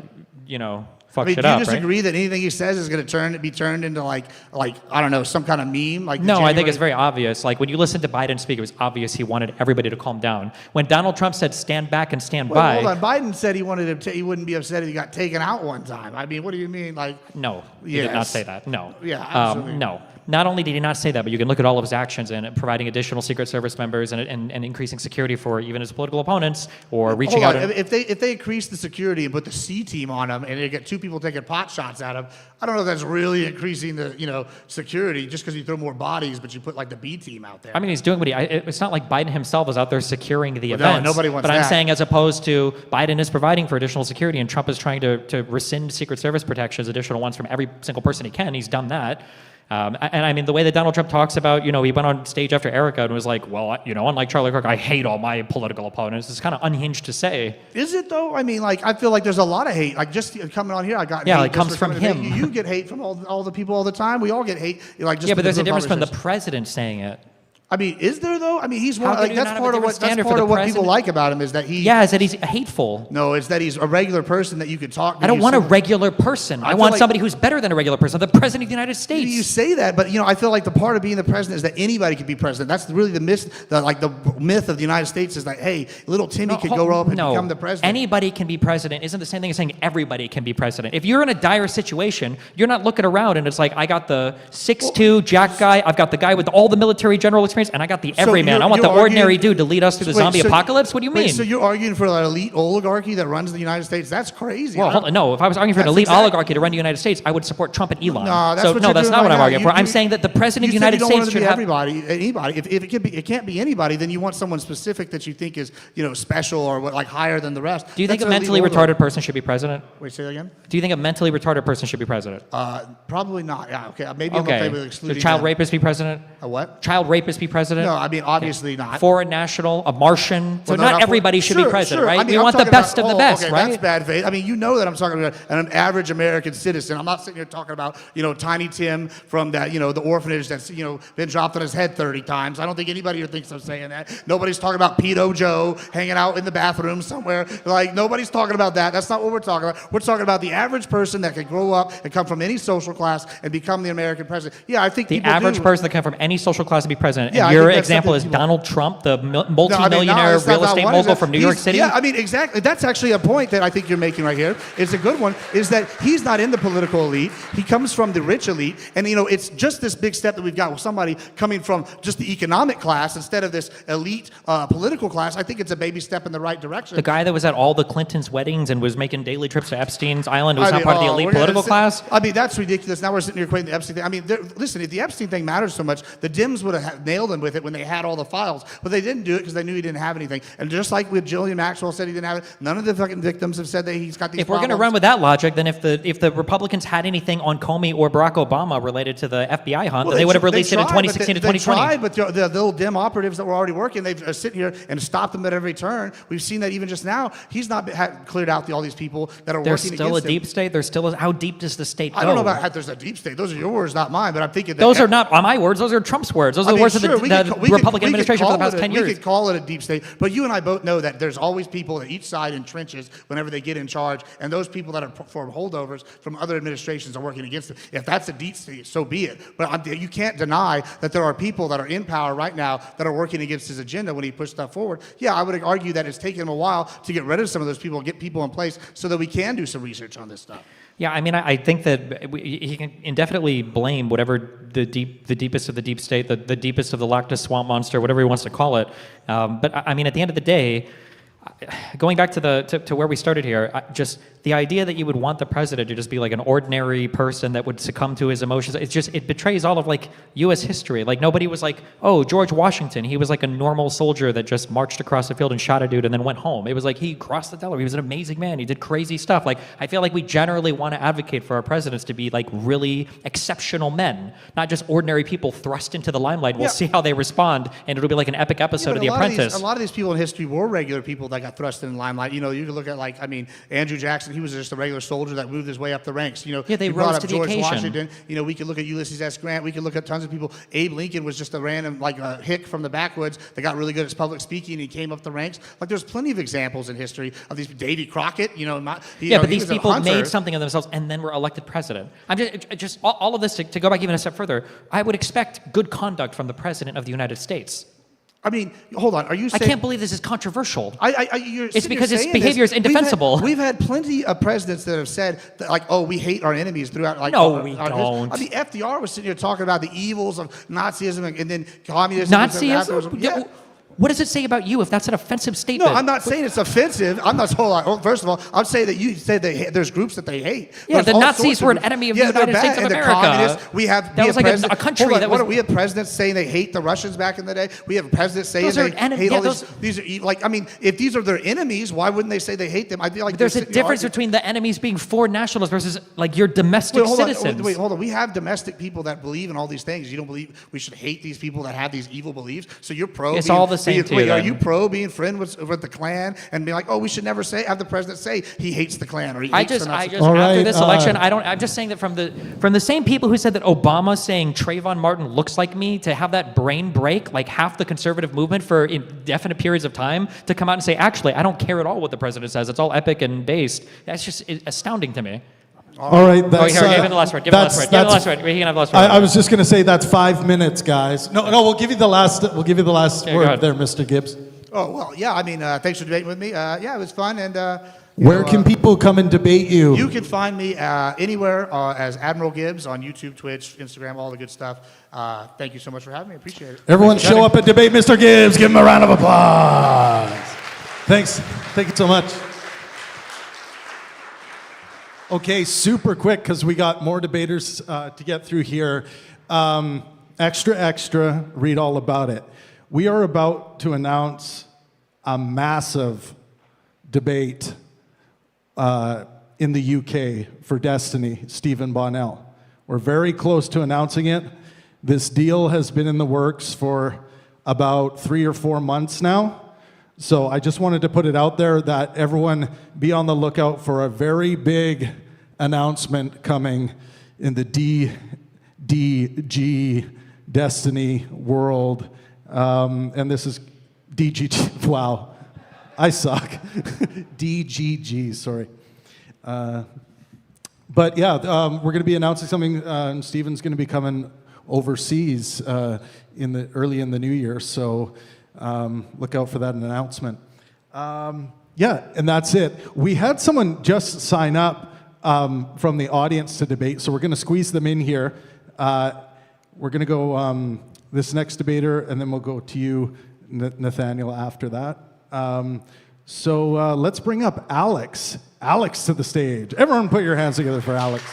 fuck shit up, do you disagree that anything he says is going to be turned into like I don't know, some kind of meme? Like no, I think it's very obvious. Like when you listen to Biden speak, it was obvious he wanted everybody to calm down. When Donald Trump said stand back and stand by. Hold on, Biden said he wouldn't be upset if he got taken out one time. I mean, what do you mean? Like no, he did not say that. No. Yeah, absolutely. No. Not only did he not say that, but you can look at all of his actions and providing additional Secret Service members and increasing security for even his political opponents or reaching out. If they increase the security and put the C team on him and they get two people taking pot shots at him, I don't know if that's really increasing the security just because you throw more bodies, but you put like the B team out there. I mean, he's doing what it's not like Biden himself is out there securing the events. No, nobody wants that. But I'm saying as opposed to Biden is providing for additional security and Trump is trying to rescind Secret Service protections, additional ones from every single person he can. He's done that. And I mean, the way that Donald Trump talks about, he went on stage after Erica and was like, well, unlike Charlie Kirk, I hate all my political opponents. It's kind of unhinged to say. Is it though? I mean, like, I feel like there's a lot of hate. Like, just coming on here, I got hate. Yeah, it comes from him. You get hate from all the people all the time. We all get hate. Like, just yeah, but there's a difference from the president saying it. I mean, is there though? I mean, he's one. How Like, that's part of what people like about him is that he. Yeah, is that he's hateful. No, it's that he's a regular person that you could talk to. I don't want a regular person. I want somebody who's better than a regular person. The president of the United States. You say that, but I feel like the part of being the president is that anybody could be president. That's really the myth. The myth of the United States is like, hey, little Timmy could grow up and become the president. Anybody can be president. Isn't the same thing as saying everybody can be president. If you're in a dire situation, you're not looking around and it's like I got the 6'2" jack guy. I've got the guy with all the military general experience, and I got the everyman. I want the ordinary dude to lead us through the zombie apocalypse. What do you mean? So you're arguing for an elite oligarchy that runs the United States? That's crazy. Well, hold on. No, if I was arguing for an elite oligarchy to run the United States, I would support Trump and Elon. That's not what I'm arguing for. I'm saying that the president of the United States should have anybody. If it can't be anybody, then you want someone specific that you think is special or higher than the rest. Do you think a mentally retarded person should be president? Wait, say that again. Do you think a mentally retarded person should be president? Probably not. Yeah. Okay. Maybe I'm okay with excluding. So child rapist be president? A what? Child rapist be president? No, I mean obviously not. Foreign national, a Martian. So not everybody should be president, right? I mean, we want the best of the best, okay, right? That's bad faith. I mean, that I'm talking about an average American citizen. I'm not sitting here talking about, Tiny Tim from that, the orphanage that's, been dropped on his head 30 times. I don't think anybody here thinks I'm saying that. Nobody's talking about Pedo Joe hanging out in the bathroom somewhere. Like, nobody's talking about that. That's not what we're talking about. We're talking about the average person that could grow up and come from any social class and become the American president. Yeah, I think the average person that come from any social class to be president. Yeah, and your example is Donald Trump, the multi-millionaire real estate mogul from New York City? Yeah, I mean, exactly. That's actually a point that I think you're making right here. It's a good one, is that he's not in the political elite. He comes from the rich elite. And, it's just this big step that we've got with somebody coming from just the economic class instead of this elite political class. I think it's a baby step in the right direction. The guy that was at all the Clintons' weddings and was making daily trips to Epstein's Island was not part of the elite political class? I mean, that's ridiculous. Now we're sitting here equating the Epstein thing. I mean, listen, if the Epstein thing matters so much, the Dems would have nailed him with it when they had all the files. But they didn't do it because they knew he didn't have anything. And just like with Jillian Maxwell said he didn't have it, none of the fucking victims have said that he's got these If we're going to problems. run with that logic, then if the Republicans had anything on Comey or Barack Obama related to the FBI hunt, then they would have released it in 2016 to 2020. They tried, but the little dim operatives that were already working, they've sit here and stopped them at every turn. We've seen that even just now. He's not cleared out all these people that are There's working still a against him. deep state. There's still how deep does the state go? I don't know about how there's a deep state. Those are your words, not mine. But I'm thinking that Those are not my words. Those are Trump's words. Those are the words of the Republican administration for the past 10 years. We could call it a deep state, but you and I both know that there's always people at each side in trenches whenever they get in charge, and those people that are form holdovers from other administrations are working against them. If that's a deep state, so be it. But you can't deny that there are people that are in power right now that are working against his agenda when he pushed stuff forward. Yeah, I would argue that it's taken him a while to get rid of some of those people, get people in place so that we can do some research on this stuff. Yeah, I mean, I think that he can indefinitely blame whatever the deepest of the deep state, the deepest of the Loch Ness swamp monster, whatever he wants to call it. But I mean, at the end of the day, going back to where we started here, just the idea that you would want the president to just be like an ordinary person that would succumb to his emotions, it betrays all of like U.S. history. Like nobody was like, oh, George Washington, he was like a normal soldier that just marched across the field and shot a dude and then went home. It was like he crossed the Delaware. He was an amazing man. He did crazy stuff. Like I feel like we generally want to advocate for our presidents to be like really exceptional men, not just ordinary people thrust into the limelight. We'll see how they respond, and it'll be like an epic episode of The Apprentice. A lot of these people in history were regular people that got thrust in the limelight. You know, you can look at like, I mean, Andrew Jackson, he was just a regular soldier that moved his way up the ranks. You know, yeah, they you brought rose up to the George occasion. Washington. You know, we could look at Ulysses S. Grant. We could look at tons of people. Abe Lincoln was just a random, like a hick from the backwoods that got really good at public speaking and he came up the ranks. Like there's plenty of examples in history of these. Davy Crockett, you know, but he these was a people hunter. made something of themselves and then were elected president. I'm just all of this to go back even a step further. I would expect good conduct from the president of the United States. I mean, hold on. Are you saying... I can't believe this is controversial. It's because his behavior is indefensible. We've had plenty of presidents that have said, that, like, oh, we hate our enemies throughout... Like, no, we don't. I mean, FDR was sitting here talking about the evils of Nazism and then communism. Nazism? Yeah. What does it say about you if that's an offensive statement? No, I'm not saying it's offensive. I'm not. Hold on. First of all, I'm saying that you say there's groups that they hate. Yeah, the Nazis were an enemy of the United States of America. The communists. We have a country that was. We have presidents saying they hate the Russians back in the day. We have presidents saying they hate all these. These are like. I mean, if these are their enemies, why wouldn't they say they hate them? I feel like there's a difference between the enemies being foreign nationalists versus like your domestic citizens. Hold on. We have domestic people that believe in all these things. You don't believe we should hate these people that have these evil beliefs. So you're pro. It's all the same to you. Are you pro being friend with the Klan and be like, oh, we should never have the president say he hates the Klan or he hates the Nazis? After this election, I'm just saying that from the same people who said that Obama saying Trayvon Martin looks like me, to have that brain break, like half the conservative movement for indefinite periods of time, to come out and say, actually, I don't care at all what the president says. It's all epic and based. That's just astounding to me. All right. That's, give him the last word. Give him the last word. He can have the last word. I was just going to say that's 5 minutes, guys. No, we'll give you the last. We'll give you the last word there, Mr. Gibbs. Oh well, yeah. I mean, thanks for debating with me. Yeah, it was fun. And where can people come and debate you? You can find me anywhere as Admiral Gibbs on YouTube, Twitch, Instagram, all the good stuff. Thank you so much for having me. I appreciate it. Everyone, show up and debate Mr. Gibbs. Give him a round of applause. Thanks. Thank you so much. Okay, super quick because we got more debaters to get through here. Extra, read all about it. We are about to announce a massive debate in the UK for Destiny, Stephen Bonnell. We're very close to announcing it. This deal has been in the works for about 3 or 4 months now. So I just wanted to put it out there that everyone be on the lookout for a very big announcement coming in the DDG Destiny world. And this is DGG. Wow, I suck. DGG, sorry. But yeah, we're going to be announcing something. Stephen's going to be coming overseas early in the new year. So look out for that announcement. Yeah, and that's it. We had someone just sign up from the audience to debate, so we're going to squeeze them in here. We're going to go this next debater, and then we'll go to you, Nathaniel, after that. So let's bring up Alex. Alex to the stage. Everyone put your hands together for Alex.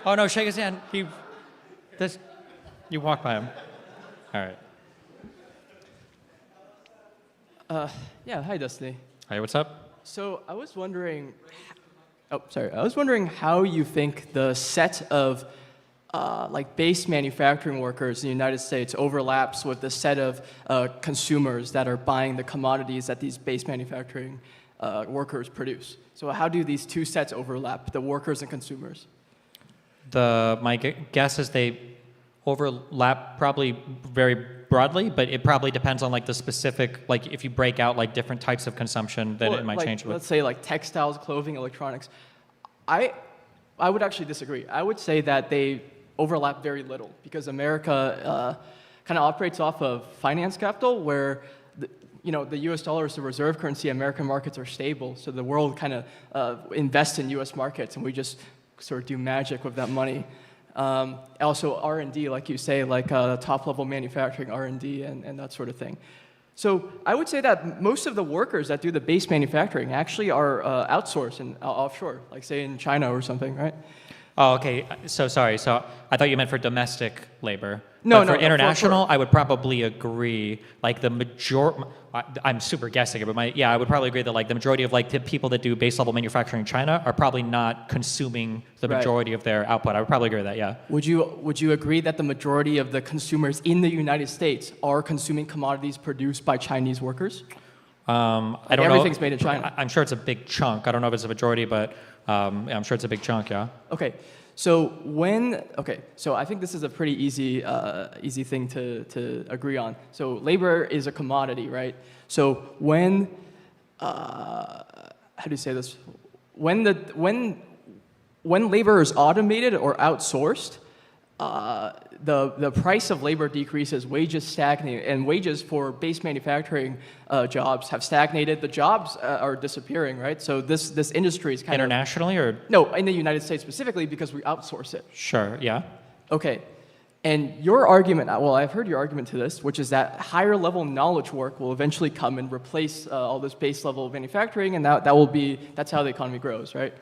Oh no, shake his hand. You walk by him. All right. Yeah, hi, Destiny. Hey, what's up? So I was wondering, how you think the set of like base manufacturing workers in the United States overlaps with the set of consumers that are buying the commodities that these base manufacturing workers produce. So how do these two sets overlap, the workers and consumers? My guess is they overlap probably very broadly, but it probably depends on like the specific, like if you break out like different types of consumption, then it might like, change. Let's say like textiles, clothing, electronics. I would actually disagree. I would say that they overlap very little because America kind of operates off of finance capital where the U.S. dollar is the reserve currency. American markets are stable, so the world kind of invests in U.S. markets, and we just sort of do magic with that money. Also R&D, like you say, like top-level manufacturing R&D and that sort of thing. So I would say that most of the workers that do the base manufacturing actually are outsourced and offshore, like say in China or something, right? Oh, okay. So sorry. So I thought you meant for domestic labor. No, but no. For international, I would probably agree. Like the I'm super guessing it, but I would probably agree that like the majority of like the people that do base level manufacturing in China are probably not consuming the majority of their output. I would probably agree with that. Yeah. Would you agree that the majority of the consumers in the United States are consuming commodities produced by Chinese workers? I don't know. Everything's made in China. I'm sure it's a big chunk. I don't know if it's a majority, but I'm sure it's a big chunk. Yeah. Okay. So I think this is a pretty easy thing to agree on. So labor is a commodity, right? So when how do you say this? When labor is automated or outsourced, the price of labor decreases, wages stagnate, and wages for base manufacturing jobs have stagnated. The jobs are disappearing, right? So this industry is kind internationally or no, in the United States specifically because we outsource it. Sure. Yeah. Okay. And your argument, well, I've heard your argument to this, which is that higher level knowledge work will eventually come and replace all this base level manufacturing, and that's how the economy grows, right?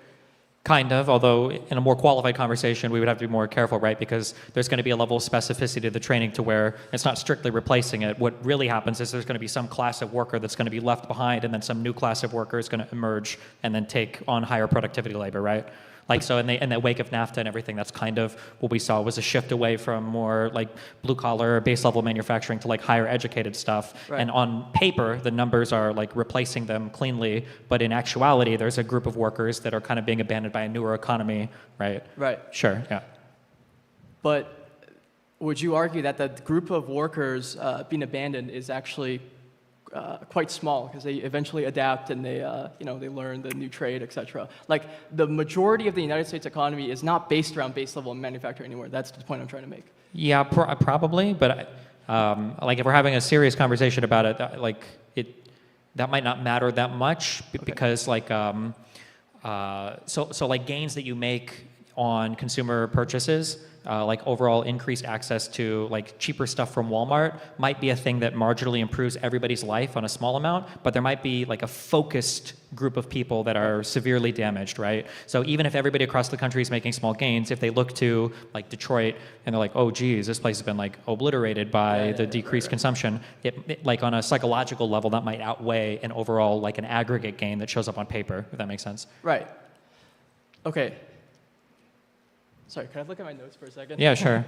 Kind of, although in a more qualified conversation, we would have to be more careful, right? Because there's going to be a level of specificity to the training to where it's not strictly replacing it. What really happens is there's going to be some class of worker that's going to be left behind, and then some new class of worker is going to emerge and then take on higher productivity labor, right? Like so in the wake of NAFTA and everything, that's kind of what we saw was a shift away from more like blue collar, base level manufacturing to like higher educated stuff. Right. And on paper, the numbers are like replacing them cleanly, but in actuality, there's a group of workers that are kind of being abandoned by a newer economy, right? Right. Sure, yeah. But would you argue that the group of workers being abandoned is actually quite small because they eventually adapt and they learn the new trade, etc. Like the majority of the United States economy is not based around base level manufacturing anymore. That's the point I'm trying to make. Yeah, probably, but like if we're having a serious conversation about it, that might not matter that much because like so like gains that you make on consumer purchases. Like overall increased access to like cheaper stuff from Walmart might be a thing that marginally improves everybody's life on a small amount, but there might be like a focused group of people that are severely damaged, right? So even if everybody across the country is making small gains, if they look to like Detroit and they're like, oh geez, this place has been like obliterated by the decreased consumption, it like on a psychological level that might outweigh an overall like an aggregate gain that shows up on paper, if that makes sense. Right. Okay. Sorry, can I look at my notes for a second? Yeah, sure.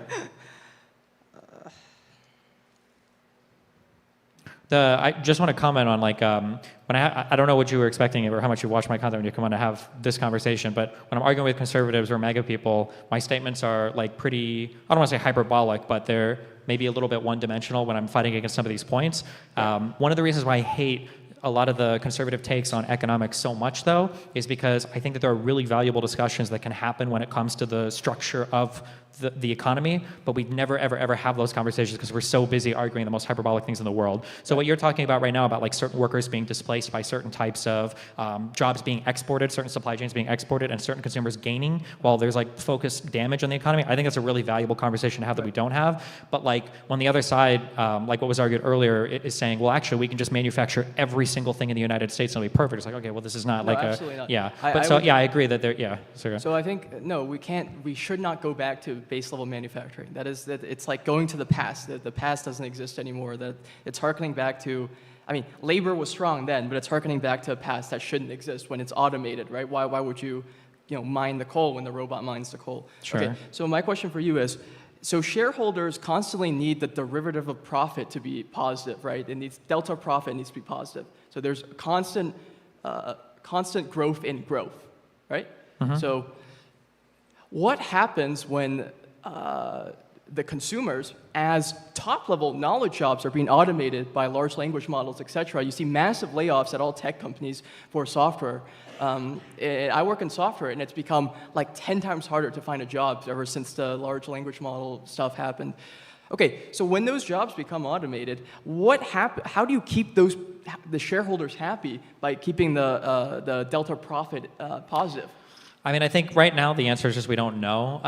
I just want to comment on like when I don't know what you were expecting or how much you watch my content when you come on to have this conversation, but when I'm arguing with conservatives or MAGA people, my statements are like pretty, I don't want to say hyperbolic, but they're maybe a little bit one-dimensional when I'm fighting against some of these points. One of the reasons why I hate a lot of the conservative takes on economics so much, though, is because I think that there are really valuable discussions that can happen when it comes to the structure of the economy, but we never, ever, ever have those conversations because we're so busy arguing the most hyperbolic things in the world. So what you're talking about right now about like certain workers being displaced by certain types of jobs being exported, certain supply chains being exported, and certain consumers gaining while there's like focused damage on the economy, I think that's a really valuable conversation to have that we don't have. But like when the other side, like what was argued earlier, is saying, well, actually, we can just manufacture every single thing in the United States and it'll be perfect. It's like, okay, well, this is not No, like absolutely not. yeah. I But so would- yeah, I agree that there. Yeah. Sorry. So I think no, we should not go back to base level manufacturing. That it's like going to the past. That the past doesn't exist anymore. That it's harkening back to, I mean, labor was strong then, but it's harkening back to a past that shouldn't exist when it's automated, right? Why would you mine the coal when the robot mines the coal? Sure. Okay. So my question for you is, so shareholders constantly need the derivative of profit to be positive, right? It needs delta profit needs to be positive. So there's constant growth in growth, right? So what happens when the consumers, as top-level knowledge jobs are being automated by large language models, et cetera? You see massive layoffs at all tech companies for software. I work in software, and it's become like 10 times harder to find a job ever since the large language model stuff happened. Okay, so when those jobs become automated, how do you keep the shareholders happy by keeping the delta profit positive? I mean, I think right now the answer is just we don't know.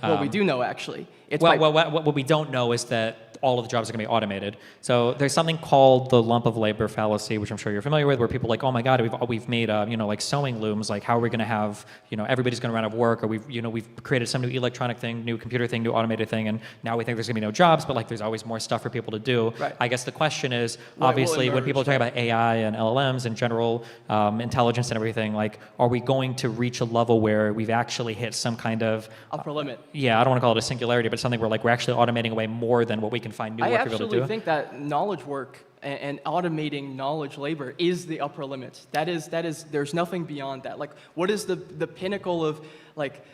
Well, we do know, actually. It's what we don't know is that all of the jobs are going to be automated. So there's something called the lump of labor fallacy, which I'm sure you're familiar with, where people are like, oh my God, we've made like sewing looms. Like, how are we going to have everybody's going to run out of work, or we've created some new electronic thing, new computer thing, new automated thing, and now we think there's going to be no jobs, but like there's always more stuff for people to do. Right. I guess the question is, What will obviously, when emerge, people are talking about AI and LLMs and general intelligence and everything, like, are we going to reach a level where we've actually hit some kind of upper limit? Yeah, I don't want to call it a singularity, but something where like we're actually automating away more than what we can find new work for people to do. I absolutely think that knowledge work and automating knowledge labor is the upper limit. That is. There's nothing beyond that. Like, what is the pinnacle of like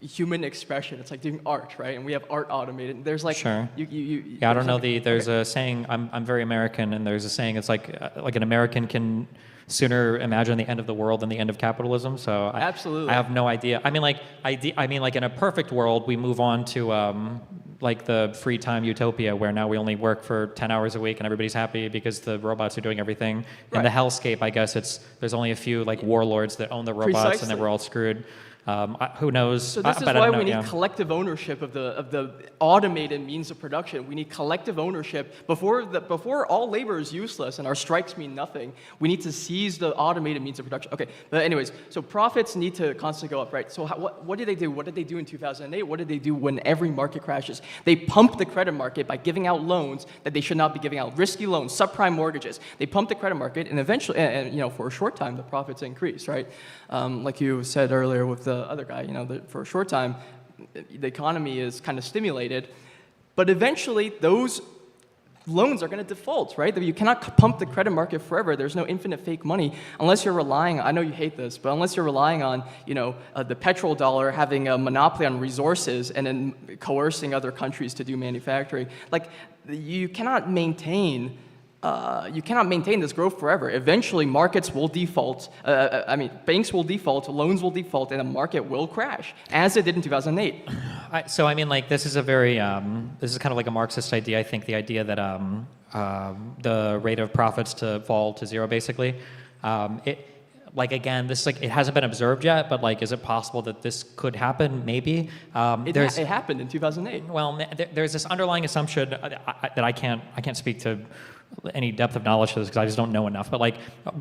human expression? It's like doing art, right? And we have art automated. There's like sure. Yeah, I don't know. There's a saying. I'm very American, and there's a saying. It's like an American can sooner imagine the end of the world than the end of capitalism. So absolutely, I have no idea. I mean, like in a perfect world, we move on to like the free time utopia, where now we only work for 10 hours a week and everybody's happy because the robots are doing everything. Right. In the hellscape, I guess there's only a few like warlords that own the robots, Precisely. And then we're all screwed. Who knows? So this is but I why don't know, we need yeah. collective ownership of the automated means of production. We need collective ownership before all labor is useless and our strikes mean nothing. We need to seize the automated means of production. Okay, but anyways, so profits need to constantly go up, right? So what did they do? What did they do in 2008? What did they do when every market crashes? They pumped the credit market by giving out loans that they should not be giving out, risky loans, subprime mortgages. They pumped the credit market, and eventually, for a short time, the profits increased, right? Like you said earlier with the other guy, for a short time, the economy is kind of stimulated, but eventually those loans are going to default, right? You cannot pump the credit market forever. There's no infinite fake money unless you're relying, I know you hate this, but unless you're relying on, the petrodollar having a monopoly on resources and then coercing other countries to do manufacturing. Like, you cannot maintain this growth forever. Eventually, markets will default. Banks will default, loans will default, and the market will crash, as it did in 2008. This is a very, this is kind of like a Marxist idea. I think the idea that the rate of profits to fall to zero, basically. It hasn't been observed yet, but is it possible that this could happen? Maybe. It happened in 2008. Well, there's this underlying assumption that I can't speak to any depth of knowledge to this because I just don't know enough. But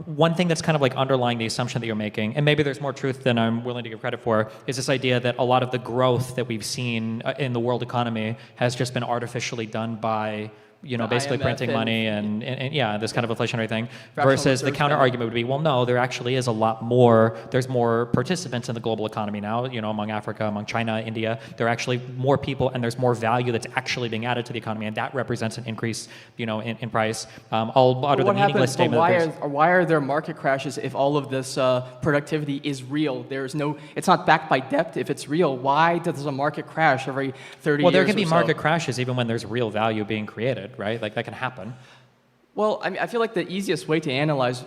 one thing that's kind of underlying the assumption that you're making, and maybe there's more truth than I'm willing to give credit for, is this idea that a lot of the growth that we've seen in the world economy has just been artificially done by basically IMF printing money and this kind of inflationary thing. Fractional Versus the reserve counter spending. argument would be, well, no, there actually is a lot more. There's more participants in the global economy now. Among Africa, among China, India, there are actually more people, and there's more value that's actually being added to the economy, and that represents an increase, in price. I'll utter the meaningless statement. Why are there market crashes if all of this productivity is real? It's not backed by depth. If it's real, why does a market crash every 30 years? Well, there can be or so? market crashes even when there's real value being created, right? That can happen. Well, I feel like the easiest way to analyze,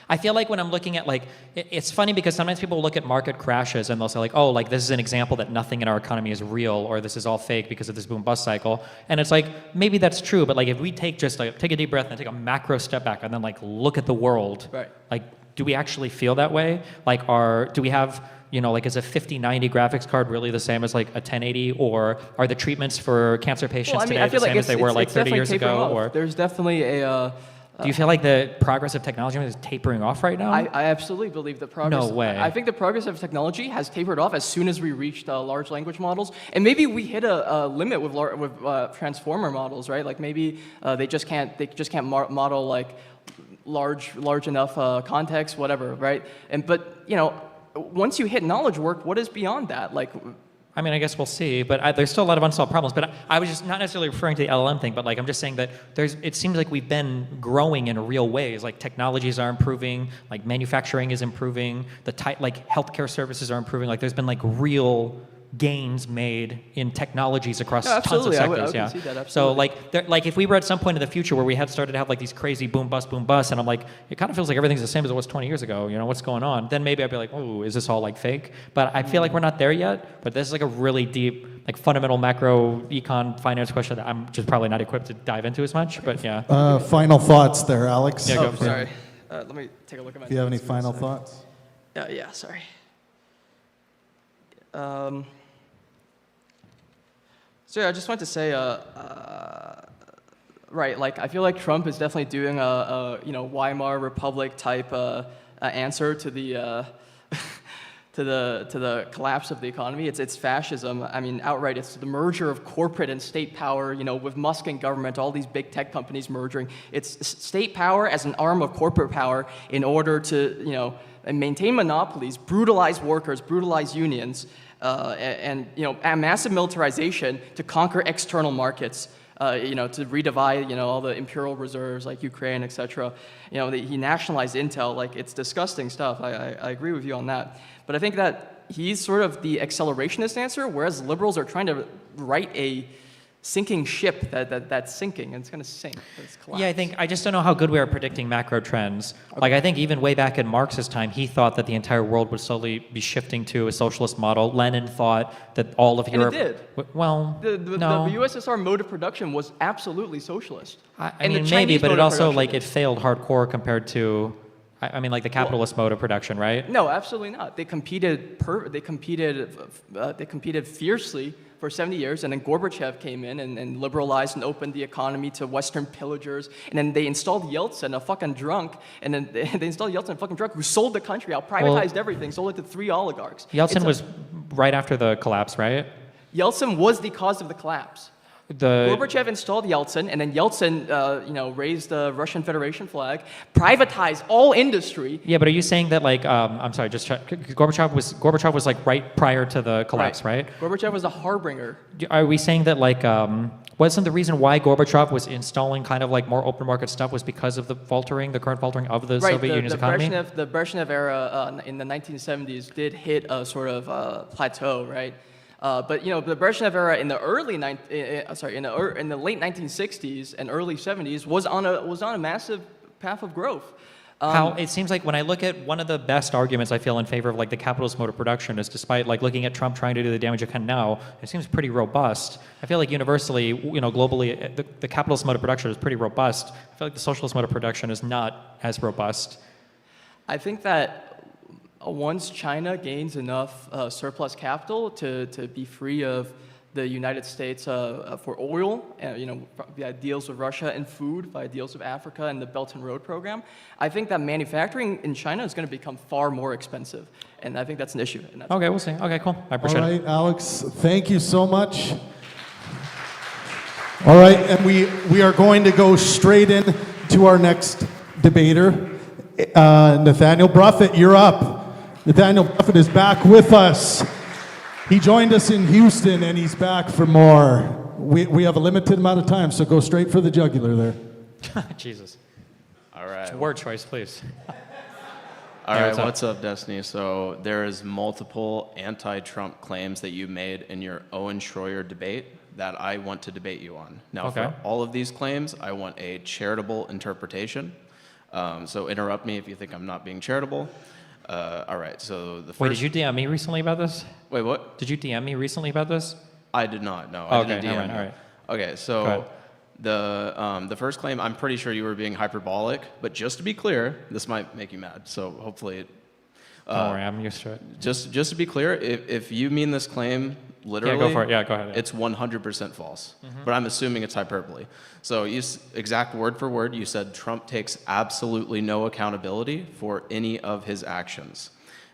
I feel like when I'm looking at it's funny because sometimes people look at market crashes and they'll say this is an example that nothing in our economy is real, or this is all fake because of this boom bust cycle. And it's maybe that's true, but if we take a deep breath and take a macro step back and then look at the world, right? Do we actually feel that way? Do we have is a 5090 graphics card really the same as a 1080, or are the treatments for cancer patients today the same as they were 30 years ago? Or there's definitely Do you feel like the progress of technology is tapering off right now? I absolutely believe the progress. No way. I think the progress of technology has tapered off as soon as we reached large language models, and maybe we hit a limit with transformer models, right? Like maybe they just can't model like large enough context, whatever, right? But once you hit knowledge work, what is beyond that? Like, I mean, I guess we'll see, but there's still a lot of unsolved problems. But I was just not necessarily referring to the LLM thing, but like I'm just saying that it seems like we've been growing in real ways. Like technologies are improving, like manufacturing is improving, like healthcare services are improving. Like there's been like real gains made in technologies across tons of sectors. I would yeah. see that, So absolutely. like if we were at some point in the future where we had started to have like these crazy boom bust, and I'm like, it kind of feels like everything's the same as it was 20 years ago. What's going on? Then maybe I'd be like, oh, is this all like fake? But I feel like we're not there yet. But this is like a really deep, like fundamental macro econ finance question that I'm just probably not equipped to dive into as much. But yeah. Final thoughts there, Alex. Yeah, go for it. Sorry. Let me take a look at my. If you have any notes for a final sec. thoughts. Yeah, sorry. So yeah, I just wanted to say, right, like I feel like Trump is definitely doing a Weimar Republic type answer to the to the collapse of the economy. It's fascism. I mean, outright, it's the merger of corporate and state power. With Musk and government, all these big tech companies merging. It's state power as an arm of corporate power in order to and maintain monopolies, brutalize workers, brutalize unions. And massive militarization to conquer external markets, to redivide, all the imperial reserves like Ukraine, etc. He nationalized Intel, like it's disgusting stuff. I agree with you on that. But I think that he's sort of the accelerationist answer, whereas liberals are trying to right a sinking ship that's sinking and it's going to sink. It's collapse. Yeah, I just don't know how good we are at predicting macro trends. Okay. Like I think even way back in Marx's time, he thought that the entire world would slowly be shifting to a socialist model. Lenin thought that all of Europe. And it did. Well, the no. The USSR mode of production was absolutely socialist. I mean, maybe, but it also it failed hardcore compared to. I mean, like the capitalist mode of production, right? No, absolutely not. They competed fiercely for 70 years, and then Gorbachev came in and liberalized and opened the economy to Western pillagers, and then they installed Yeltsin, a fucking drunk, and then they installed Yeltsin, a fucking drunk, who sold the country out, privatized everything, sold it to 3 oligarchs. Yeltsin was right after the collapse, right? Yeltsin was the cause of the collapse. Gorbachev installed Yeltsin, and then Yeltsin, raised the Russian Federation flag, privatized all industry. Yeah, but are you saying that I'm sorry, just check. Gorbachev was like right prior to the collapse, right? Gorbachev was a harbinger. Are we saying that wasn't the reason why Gorbachev was installing kind of like more open market stuff was because of the current faltering of the Soviet Union's economy? The Brezhnev era in the 1970s did hit a sort of plateau, right? But the Brezhnev era in the in the late 1960s and early 70s was on a massive path of growth. How it seems like when I look at one of the best arguments I feel in favor of like the capitalist mode of production is despite like looking at Trump trying to do the damage it can now, it seems pretty robust. I feel like universally, globally, the capitalist mode of production is pretty robust. I feel like the socialist mode of production is not as robust. I think that once China gains enough surplus capital to be free of the United States for oil, via deals with Russia and food, via deals with Africa and the Belt and Road program, I think that manufacturing in China is going to become far more expensive, and I think that's an issue. Okay, we'll see. Okay, cool. I appreciate it. All right, Alex, thank you so much. All right, and we are going to go straight in to our next debater. Nathaniel Bruffett, you're up. Nathaniel Bruffett is back with us. He joined us in Houston, and he's back for more. We have a limited amount of time, so go straight for the jugular there. Jesus. All right. Word choice, please. All right, what's up, Destiny? So there is multiple anti-Trump claims that you made in your Owen Schroyer debate that I want to debate you on. Now, for all of these claims, I want a charitable interpretation. So interrupt me if you think I'm not being charitable. All right, so the first... Wait, did you DM me recently about this? Wait, what? Did you DM me recently about this? I did not, no. Oh, I didn't DM you. All right. Okay, so the first claim, I'm pretty sure you were being hyperbolic, but just to be clear, this might make you mad, so hopefully... Don't worry, I'm used to it. Just to be clear, if you mean this claim literally. Yeah, go for it. Yeah, go ahead. Yeah. It's 100% false. But I'm assuming it's hyperbole. So exact word for word, you said Trump takes absolutely no accountability for any of his actions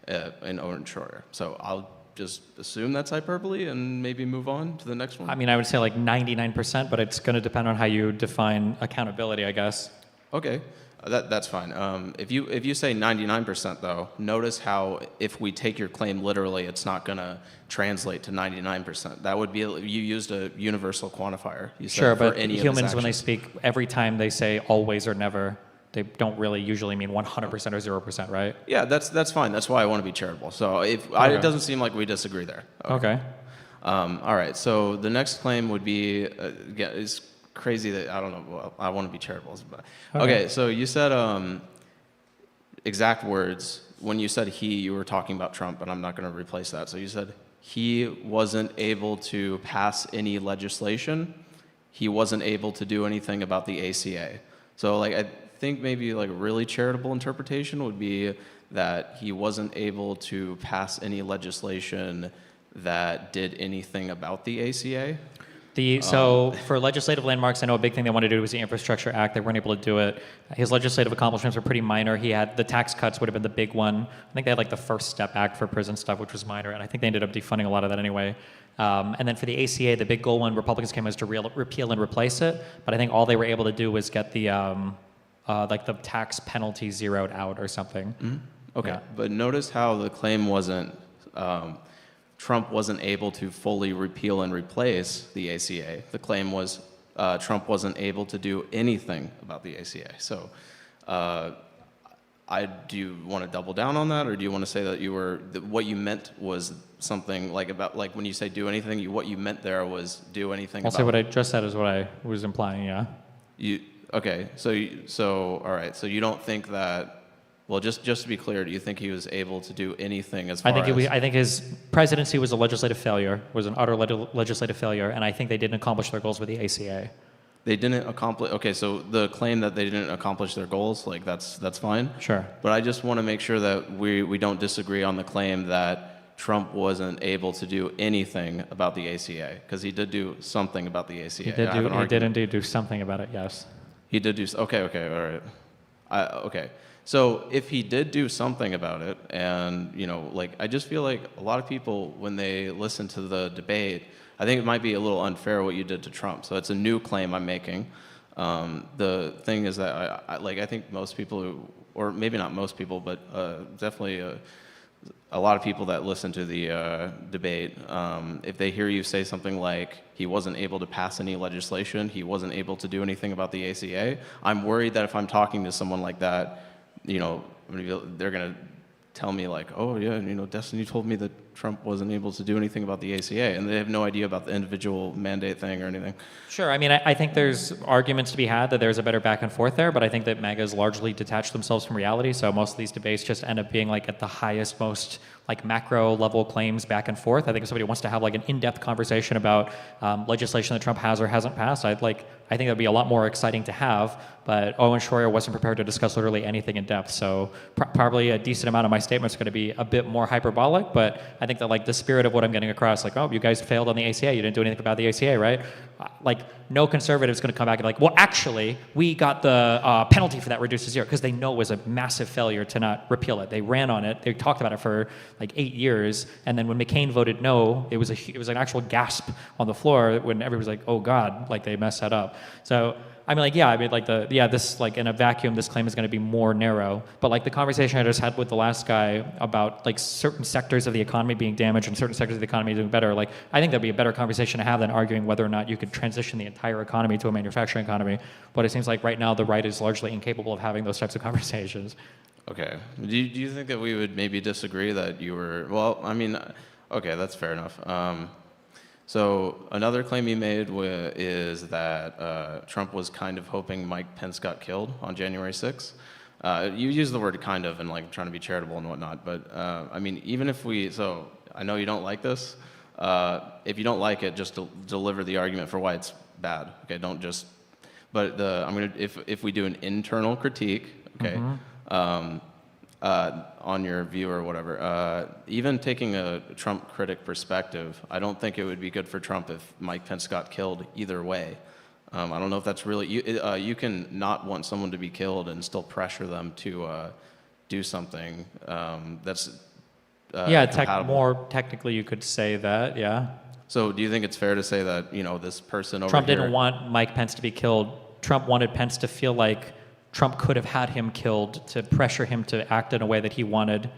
in Owen Schroyer. So I'll just assume that's hyperbole and maybe move on to the next one. I mean, I would say like 99%, but it's going to depend on how you define accountability, I guess. Okay, that's fine. If you say 99% though, notice how if we take your claim literally, it's not going to translate to 99%. That would be, you used a universal quantifier. You said Sure, for but any of his humans, when they actions. speak, every time they say always or never, they don't really usually mean 100% or 0%, right? Yeah, that's fine. That's why I want to be charitable. So it doesn't seem like we disagree there. Okay. All right. So the next claim would be, again, it's crazy that I don't know. Well, I want to be charitable, but okay. So you said exact words. When you said he, you were talking about Trump, and I'm not going to replace that. So you said he wasn't able to pass any legislation. He wasn't able to do anything about the ACA. So like I think maybe like a really charitable interpretation would be that he wasn't able to pass any legislation that did anything about the ACA. So for legislative landmarks, I know a big thing they wanted to do was the Infrastructure Act. They weren't able to do it. His legislative accomplishments were pretty minor. He had the tax cuts would have been the big one. I think they had like the First Step Act for prison stuff, which was minor, and I think they ended up defunding a lot of that anyway. And then for the ACA, the big goal when Republicans came was to repeal and replace it. But I think all they were able to do was get the like the tax penalty zeroed out or something. Mm-hmm. Okay, Yeah. but notice how the claim wasn't Trump wasn't able to fully repeal and replace the ACA. The claim was Trump wasn't able to do anything about the ACA. So do you want to double down on that, or do you want to say that what you meant was something like about, like when you say do anything, what you meant there was do anything I'll about say what I just said is what I was implying, yeah. Okay, so all right, so you don't think that, well, just to be clear, do you think he was able to do anything as far as... I think his presidency was a legislative failure, was an utter legislative failure, and I think they didn't accomplish their goals with the ACA. They didn't accomplish... Okay, so the claim that they didn't accomplish their goals, like that's fine. Sure. But I just want to make sure that we don't disagree on the claim that Trump wasn't able to do anything about the ACA, because he did do something about the ACA. He did indeed do something about it, yes. He did do... Okay, all right. Okay. So if he did do something about it, and, like, I just feel like a lot of people, when they listen to the debate, I think it might be a little unfair what you did to Trump. So it's a new claim I'm making. The thing is that I think most people, or maybe not most people, but definitely a lot of people that listen to the debate, if they hear you say something like, he wasn't able to pass any legislation, he wasn't able to do anything about the ACA, I'm worried that if I'm talking to someone like that, they're going to tell me like, oh yeah, Destiny told me that Trump wasn't able to do anything about the ACA, and they have no idea about the individual mandate thing or anything. Sure. I mean, I think there's arguments to be had that there's a better back and forth there, but I think that MAGA's largely detached themselves from reality, so most of these debates just end up being like at the highest, most like macro level claims back and forth. I think if somebody wants to have like an in-depth conversation about legislation that Trump has or hasn't passed, I think that'd be a lot more exciting to have, but Owen Schroyer wasn't prepared to discuss literally anything in depth, so probably a decent amount of my statements are going to be a bit more hyperbolic, but I think that like the spirit of what I'm getting across, like, oh, you guys failed on the ACA, you didn't do anything about the ACA, right? Like, no conservative's going to come back and like, well, actually, we got the penalty for that reduced to zero, because they know it was a massive failure to not repeal it. They ran on it. They talked about it for like 8 years, and then when McCain voted no, it was an actual gasp on the floor when everybody was like, oh God, like they messed that up. So this like in a vacuum, this claim is going to be more narrow. But like the conversation I just had with the last guy about like certain sectors of the economy being damaged and certain sectors of the economy doing better, like I think that'd be a better conversation to have than arguing whether or not you could transition the entire economy to a manufacturing economy. But it seems like right now the right is largely incapable of having those types of conversations. Okay. Do you think that we would maybe disagree that you were... Well, I mean, okay, that's fair enough. So another claim you made is that Trump was kind of hoping Mike Pence got killed on January 6th. You use the word kind of and like trying to be charitable and whatnot, but I mean, even if so I know you don't like this. If you don't like it, just deliver the argument for why it's bad. Okay, don't just... But if we do an internal critique, okay, on your view or whatever, even taking a Trump critic perspective, I don't think it would be good for Trump if Mike Pence got killed either way. I don't know if that's really, you can not want someone to be killed and still pressure them to do something that's Yeah, compatible. more technically you could say that, yeah. So do you think it's fair to say that, this person over Trump here... didn't want Mike Pence to be killed. Trump wanted Pence to feel like Trump could have had him killed to pressure him to act in a way that he wanted.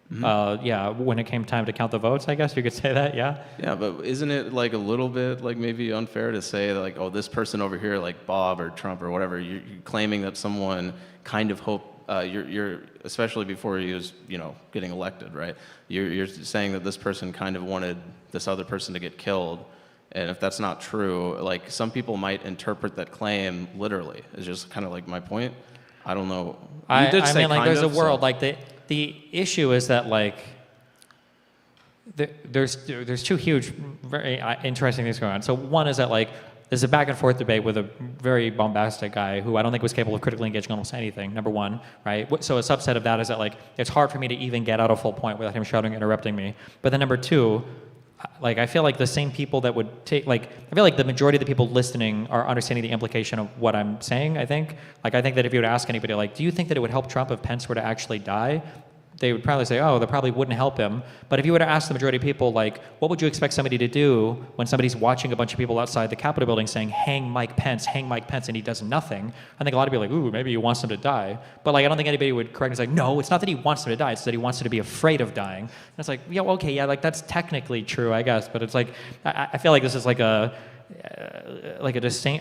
When it came time to count the votes, I guess you could say that, yeah. Yeah, but isn't it like a little bit like maybe unfair to say like, oh, this person over here, like Bob or Trump or whatever, you're claiming that someone kind of you're especially before he was, getting elected, right? You're saying that this person kind of wanted this other person to get killed. And if that's not true, like some people might interpret that claim literally. It's just kind of like my point. I don't know. You did say mean, like, kind there's a of, world so- like the issue is that like there's two huge, very interesting things going on. So one is that like there's a back and forth debate with a very bombastic guy who I don't think was capable of critically engaging on almost anything. Number one, right? So a subset of that is that like it's hard for me to even get out a full point without him shouting, interrupting me. But then number two, like I feel like the same people that would take I feel like the majority of the people listening are understanding the implication of what I'm saying. I think that if you were to ask anybody like, do you think that it would help Trump if Pence were to actually die? They would probably say, oh, that probably wouldn't help him. But if you were to ask the majority of people, like, what would you expect somebody to do when somebody's watching a bunch of people outside the Capitol building saying, hang Mike Pence, and he does nothing? I think a lot of people are like, ooh, maybe he wants him to die. But like, I don't think anybody would correct and say, no, it's not that he wants him to die, it's that he wants him to be afraid of dying. And it's like, yeah, okay, yeah, like that's technically true, I guess. But it's like, I feel like this is like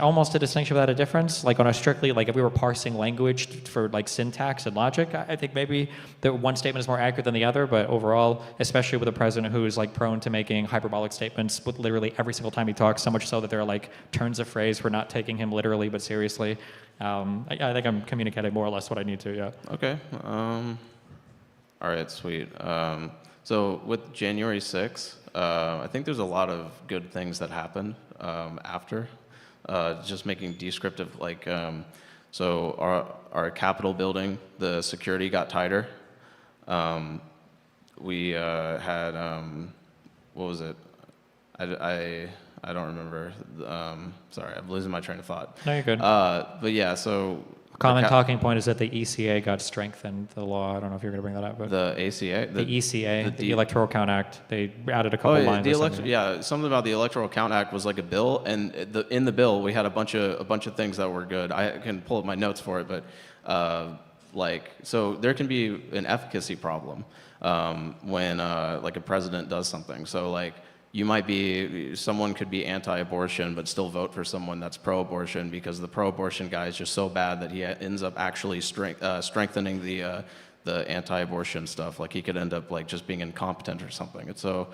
almost a distinction without a difference. Like on a strictly, like if we were parsing language for like syntax and logic, I think maybe the one statement is more accurate than the other, but overall, especially with a president who is like prone to making hyperbolic statements with literally every single time he talks, so much so that there are like turns of phrase for not taking him literally but seriously. I think I'm communicating more or less what I need to, yeah. Okay. All right, sweet. So with January 6th, I think there's a lot of good things that happened after. Just making descriptive, like, so our Capitol building, the security got tighter. We had, what was it? I don't remember. Sorry, I'm losing my train of thought. No, you're good. But yeah, so... Common talking point is that the ECA got strengthened, the law. I don't know if you're going to bring that up. But The ACA? the ECA, the Electoral Count Act, they added a couple lines. Something about the Electoral Count Act was like a bill, and in the bill we had a bunch of things that were good. I can pull up my notes for it, but so there can be an efficacy problem when like a president does something. So like someone could be anti-abortion but still vote for someone that's pro-abortion because the pro-abortion guy is just so bad that he ends up actually strengthening the anti-abortion stuff. Like he could end up like just being incompetent or something. And so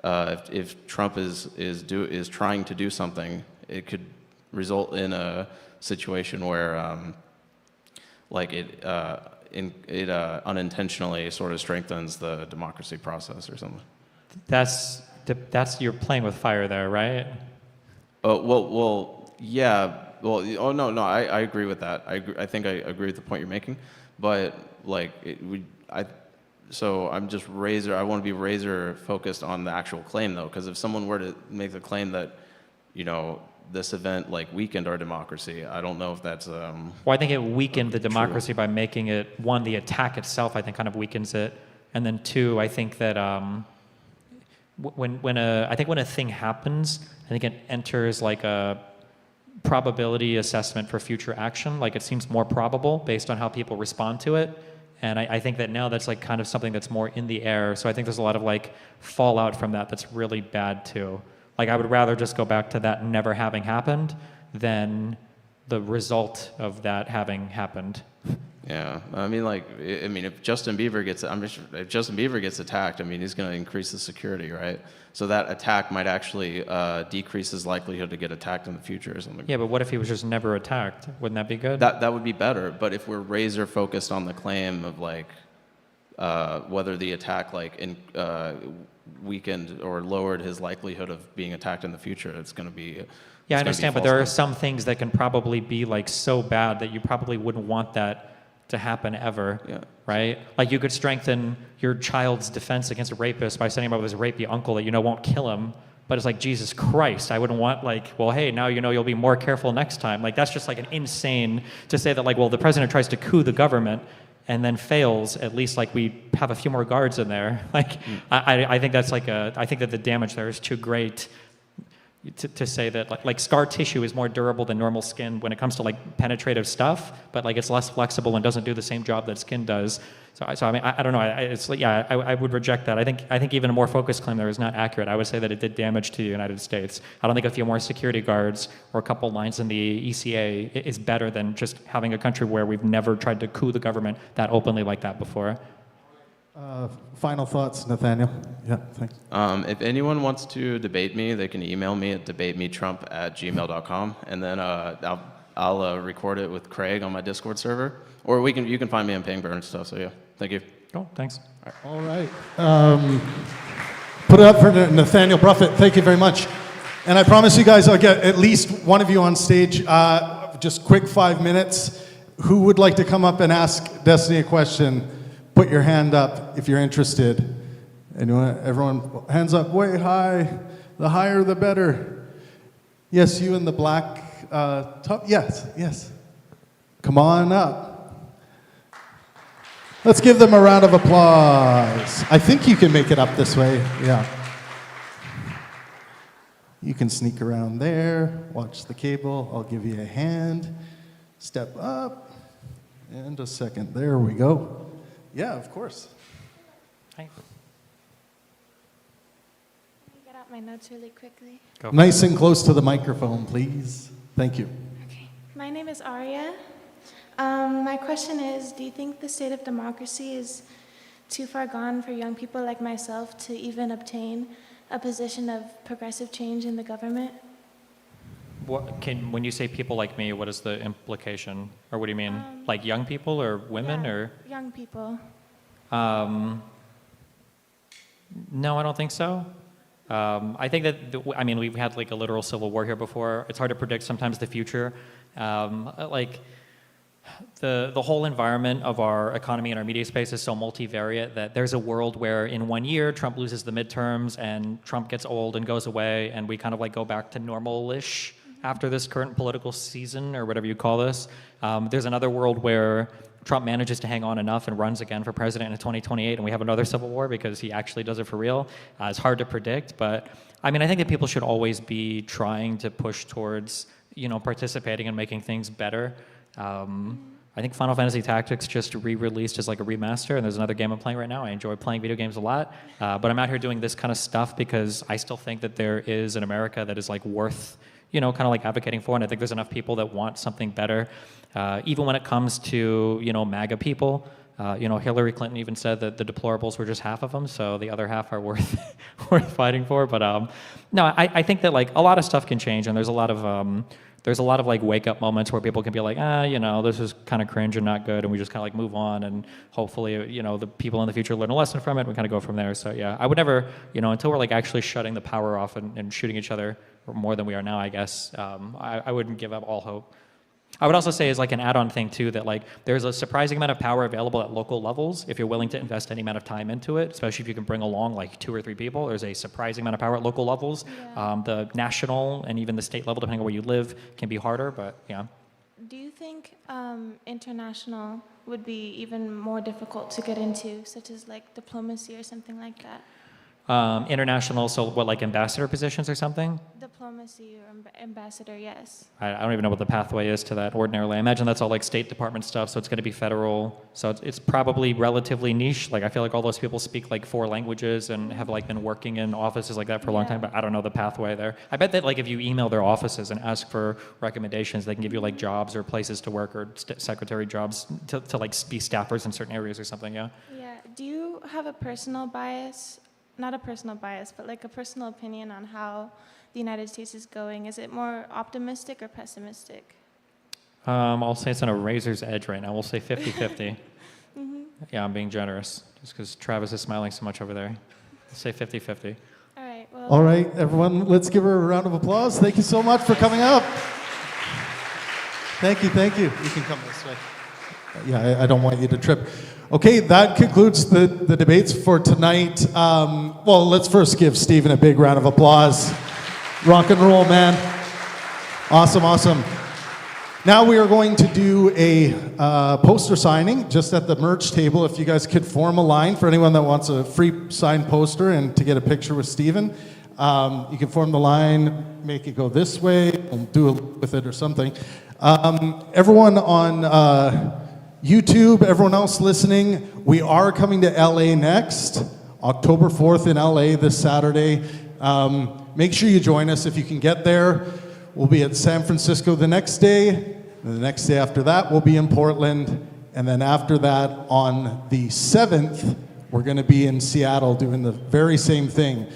if Trump is trying to do something, it could result in a situation where it unintentionally sort of strengthens the democracy process or something. That's you're playing with fire there, right? Yeah. No, I agree with that. I think I agree with the point you're making, but like so I'm just I want to be razor focused on the actual claim though, because if someone were to make the claim that, this event like weakened our democracy, I don't know if that's Well, I think it weakened the democracy by making it, one, the attack itself I think kind of weakens it, and then two, I think that when a thing happens, I think it enters like a probability assessment for future action. Like it seems more probable based on how people respond to it. And I think that now that's like kind of something that's more in the air. So I think there's a lot of like fallout from that that's really bad too. Like I would rather just go back to that never having happened than the result of that having happened. Yeah, if Justin Bieber gets attacked, he's going to increase the security, right? So that attack might actually decrease his likelihood to get attacked in the future or something. Yeah, but what if he was just never attacked? Wouldn't that be good? That would be better. But if we're razor focused on the claim of like whether the attack weakened or lowered his likelihood of being attacked in the future, it's going to be. Yeah, I understand, but there are some things that can probably be like so bad that you probably wouldn't want that to happen ever, Yeah. right? Like you could strengthen your child's defense against a rapist by sending him up with his rapey uncle that you know won't kill him. But it's like, Jesus Christ, I wouldn't want like, well, hey, now you know you'll be more careful next time. Like that's just like an insane to say that like, well, the president tries to coup the government and then fails, at least like we have a few more guards in there. Like I think that's like I think that the damage there is too great to say that like scar tissue is more durable than normal skin when it comes to like penetrative stuff, but like it's less flexible and doesn't do the same job that skin does. So I mean I don't know. It's like I would reject that. I think even a more focused claim there is not accurate. I would say that it did damage to the United States. I don't think a few more security guards or a couple lines in the ECA is better than just having a country where we've never tried to coup the government that openly like that before. Final thoughts, Nathaniel? Yeah, thanks. If anyone wants to debate me, they can email me at debatemetrump@gmail.com, and then I'll record it with Craig on my Discord server, or you can find me on Pangburn and stuff. So yeah, thank you. Oh, thanks. All right. Put it up for Nathaniel Bruffett. Thank you very much. And I promise you guys I'll get at least one of you on stage. Just quick 5 minutes. Who would like to come up and ask Destiny a question? Put your hand up if you're interested. Anyone? Everyone, hands up way high. The higher, the better. Yes, you in the black top. Yes. Come on up. Let's give them a round of applause. I think you can make it up this way. Yeah. You can sneak around there. Watch the cable. I'll give you a hand. Step up. And a second. There we go. Yeah, of course. Hi. Can you get out my notes really quickly? Nice and close to the microphone, please. Thank you. Okay. My name is Arya. My question is, do you think the state of democracy is too far gone for young people like myself to even obtain a position of progressive change in the government? When you say people like me, what is the implication? Or what do you mean? Like young people or women Yeah, or? young people. No, I don't think so. I think that, we've had like a literal civil war here before. It's hard to predict sometimes the future. Like the whole environment of our economy and our media space is so multivariate that there's a world where in 1 year Trump loses the midterms and Trump gets old and goes away and we kind of like go back to normal-ish after this current political season or whatever you call this. There's another world where Trump manages to hang on enough and runs again for president in 2028 and we have another civil war because he actually does it for real. It's hard to predict, but I think that people should always be trying to push towards, participating and making things better. I think Final Fantasy Tactics just re-released as like a remaster, and there's another game I'm playing right now. I enjoy playing video games a lot, but I'm out here doing this kind of stuff because I still think that there is an America that is like worth, kind of like advocating for, and I think there's enough people that want something better, even when it comes to, MAGA people. Hillary Clinton even said that the deplorables were just half of them, so the other half are worth fighting for. But no, I think that like a lot of stuff can change, and there's a lot of like wake up moments where people can be like, this is kind of cringe and not good, and we just kind of like move on, and hopefully, the people in the future learn a lesson from it. And we kind of go from there. So yeah, I would never, until we're like actually shutting the power off and shooting each other more than we are now, I guess. I wouldn't give up all hope. I would also say as like an add-on thing too that like there's a surprising amount of power available at local levels if you're willing to invest any amount of time into it, especially if you can bring along like 2 or 3 people. There's a surprising amount of power at local levels. Yeah. The national and even the state level, depending on where you live, can be harder, but yeah. Do you think international would be even more difficult to get into, such as like diplomacy or something like that? International, so what, like ambassador positions or something? Diplomacy or ambassador, yes. I don't even know what the pathway is to that ordinarily. I imagine that's all like State Department stuff, so it's going to be federal. So it's probably relatively niche. Like I feel like all those people speak like 4 languages and have like been working in offices like that for a long time, but I don't know the pathway there. I bet that like if you email their offices and ask for recommendations, they can give you like jobs or places to work or secretary jobs to like be staffers in certain areas or something, yeah? Yeah. Do you have a personal bias? Not a personal bias, but like a personal opinion on how the United States is going. Is it more optimistic or pessimistic? I'll say it's on a razor's edge right now. We'll say 50-50. Yeah, I'm being generous, just because Travis is smiling so much over there. Let's say 50-50. All right. Well. All right, everyone, let's give her a round of applause. Thank you so much for coming up. Thank you. You can come this way. Yeah, I don't want you to trip. Okay, that concludes the debates for tonight. Well, let's first give Stephen a big round of applause. Rock and roll, man. Awesome, awesome. Now we are going to do a poster signing just at the merch table. If you guys could form a line for anyone that wants a free signed poster and to get a picture with Stephen. You can form the line, make it go this way, and do it with it or something. Everyone on YouTube, everyone else listening, we are coming to LA next, October 4th in LA this Saturday. Make sure you join us if you can get there. We'll be at San Francisco the next day. And the next day after that, we'll be in Portland. And then after that, on the 7th, we're going to be in Seattle doing the very same thing.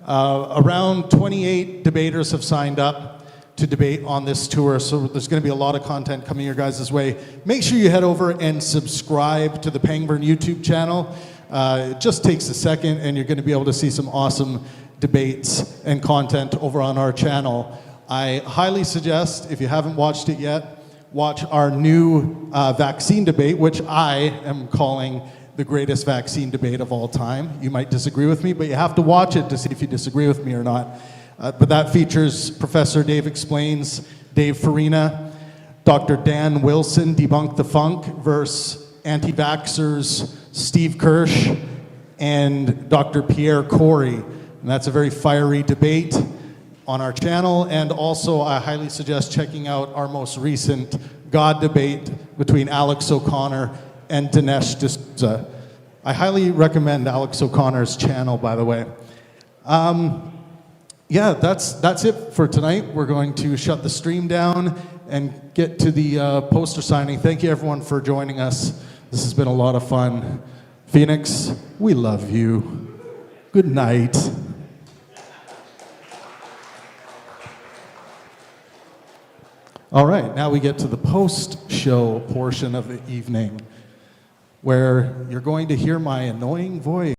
Around 28 debaters have signed up to debate on this tour, so there's going to be a lot of content coming your guys' way. Make sure you head over and subscribe to the Pangburn YouTube channel. It just takes a second, and you're going to be able to see some awesome debates and content over on our channel. I highly suggest, if you haven't watched it yet, watch our new vaccine debate, which I am calling the greatest vaccine debate of all time. You might disagree with me, but you have to watch it to see if you disagree with me or not. But that features Professor Dave Explains, Dave Farina, Dr. Dan Wilson, Debunk the Funk, versus anti-vaxxers Steve Kirsch and Dr. Pierre Corey. And that's a very fiery debate on our channel. And also, I highly suggest checking out our most recent God debate between Alex O'Connor and Dinesh D'Souza. I highly recommend Alex O'Connor's channel, by the way. Yeah, that's it for tonight. We're going to shut the stream down and get to the poster signing. Thank you, everyone, for joining us. This has been a lot of fun. Phoenix, we love you. Good night. All right, now we get to the post-show portion of the evening, where you're going to hear my annoying voice.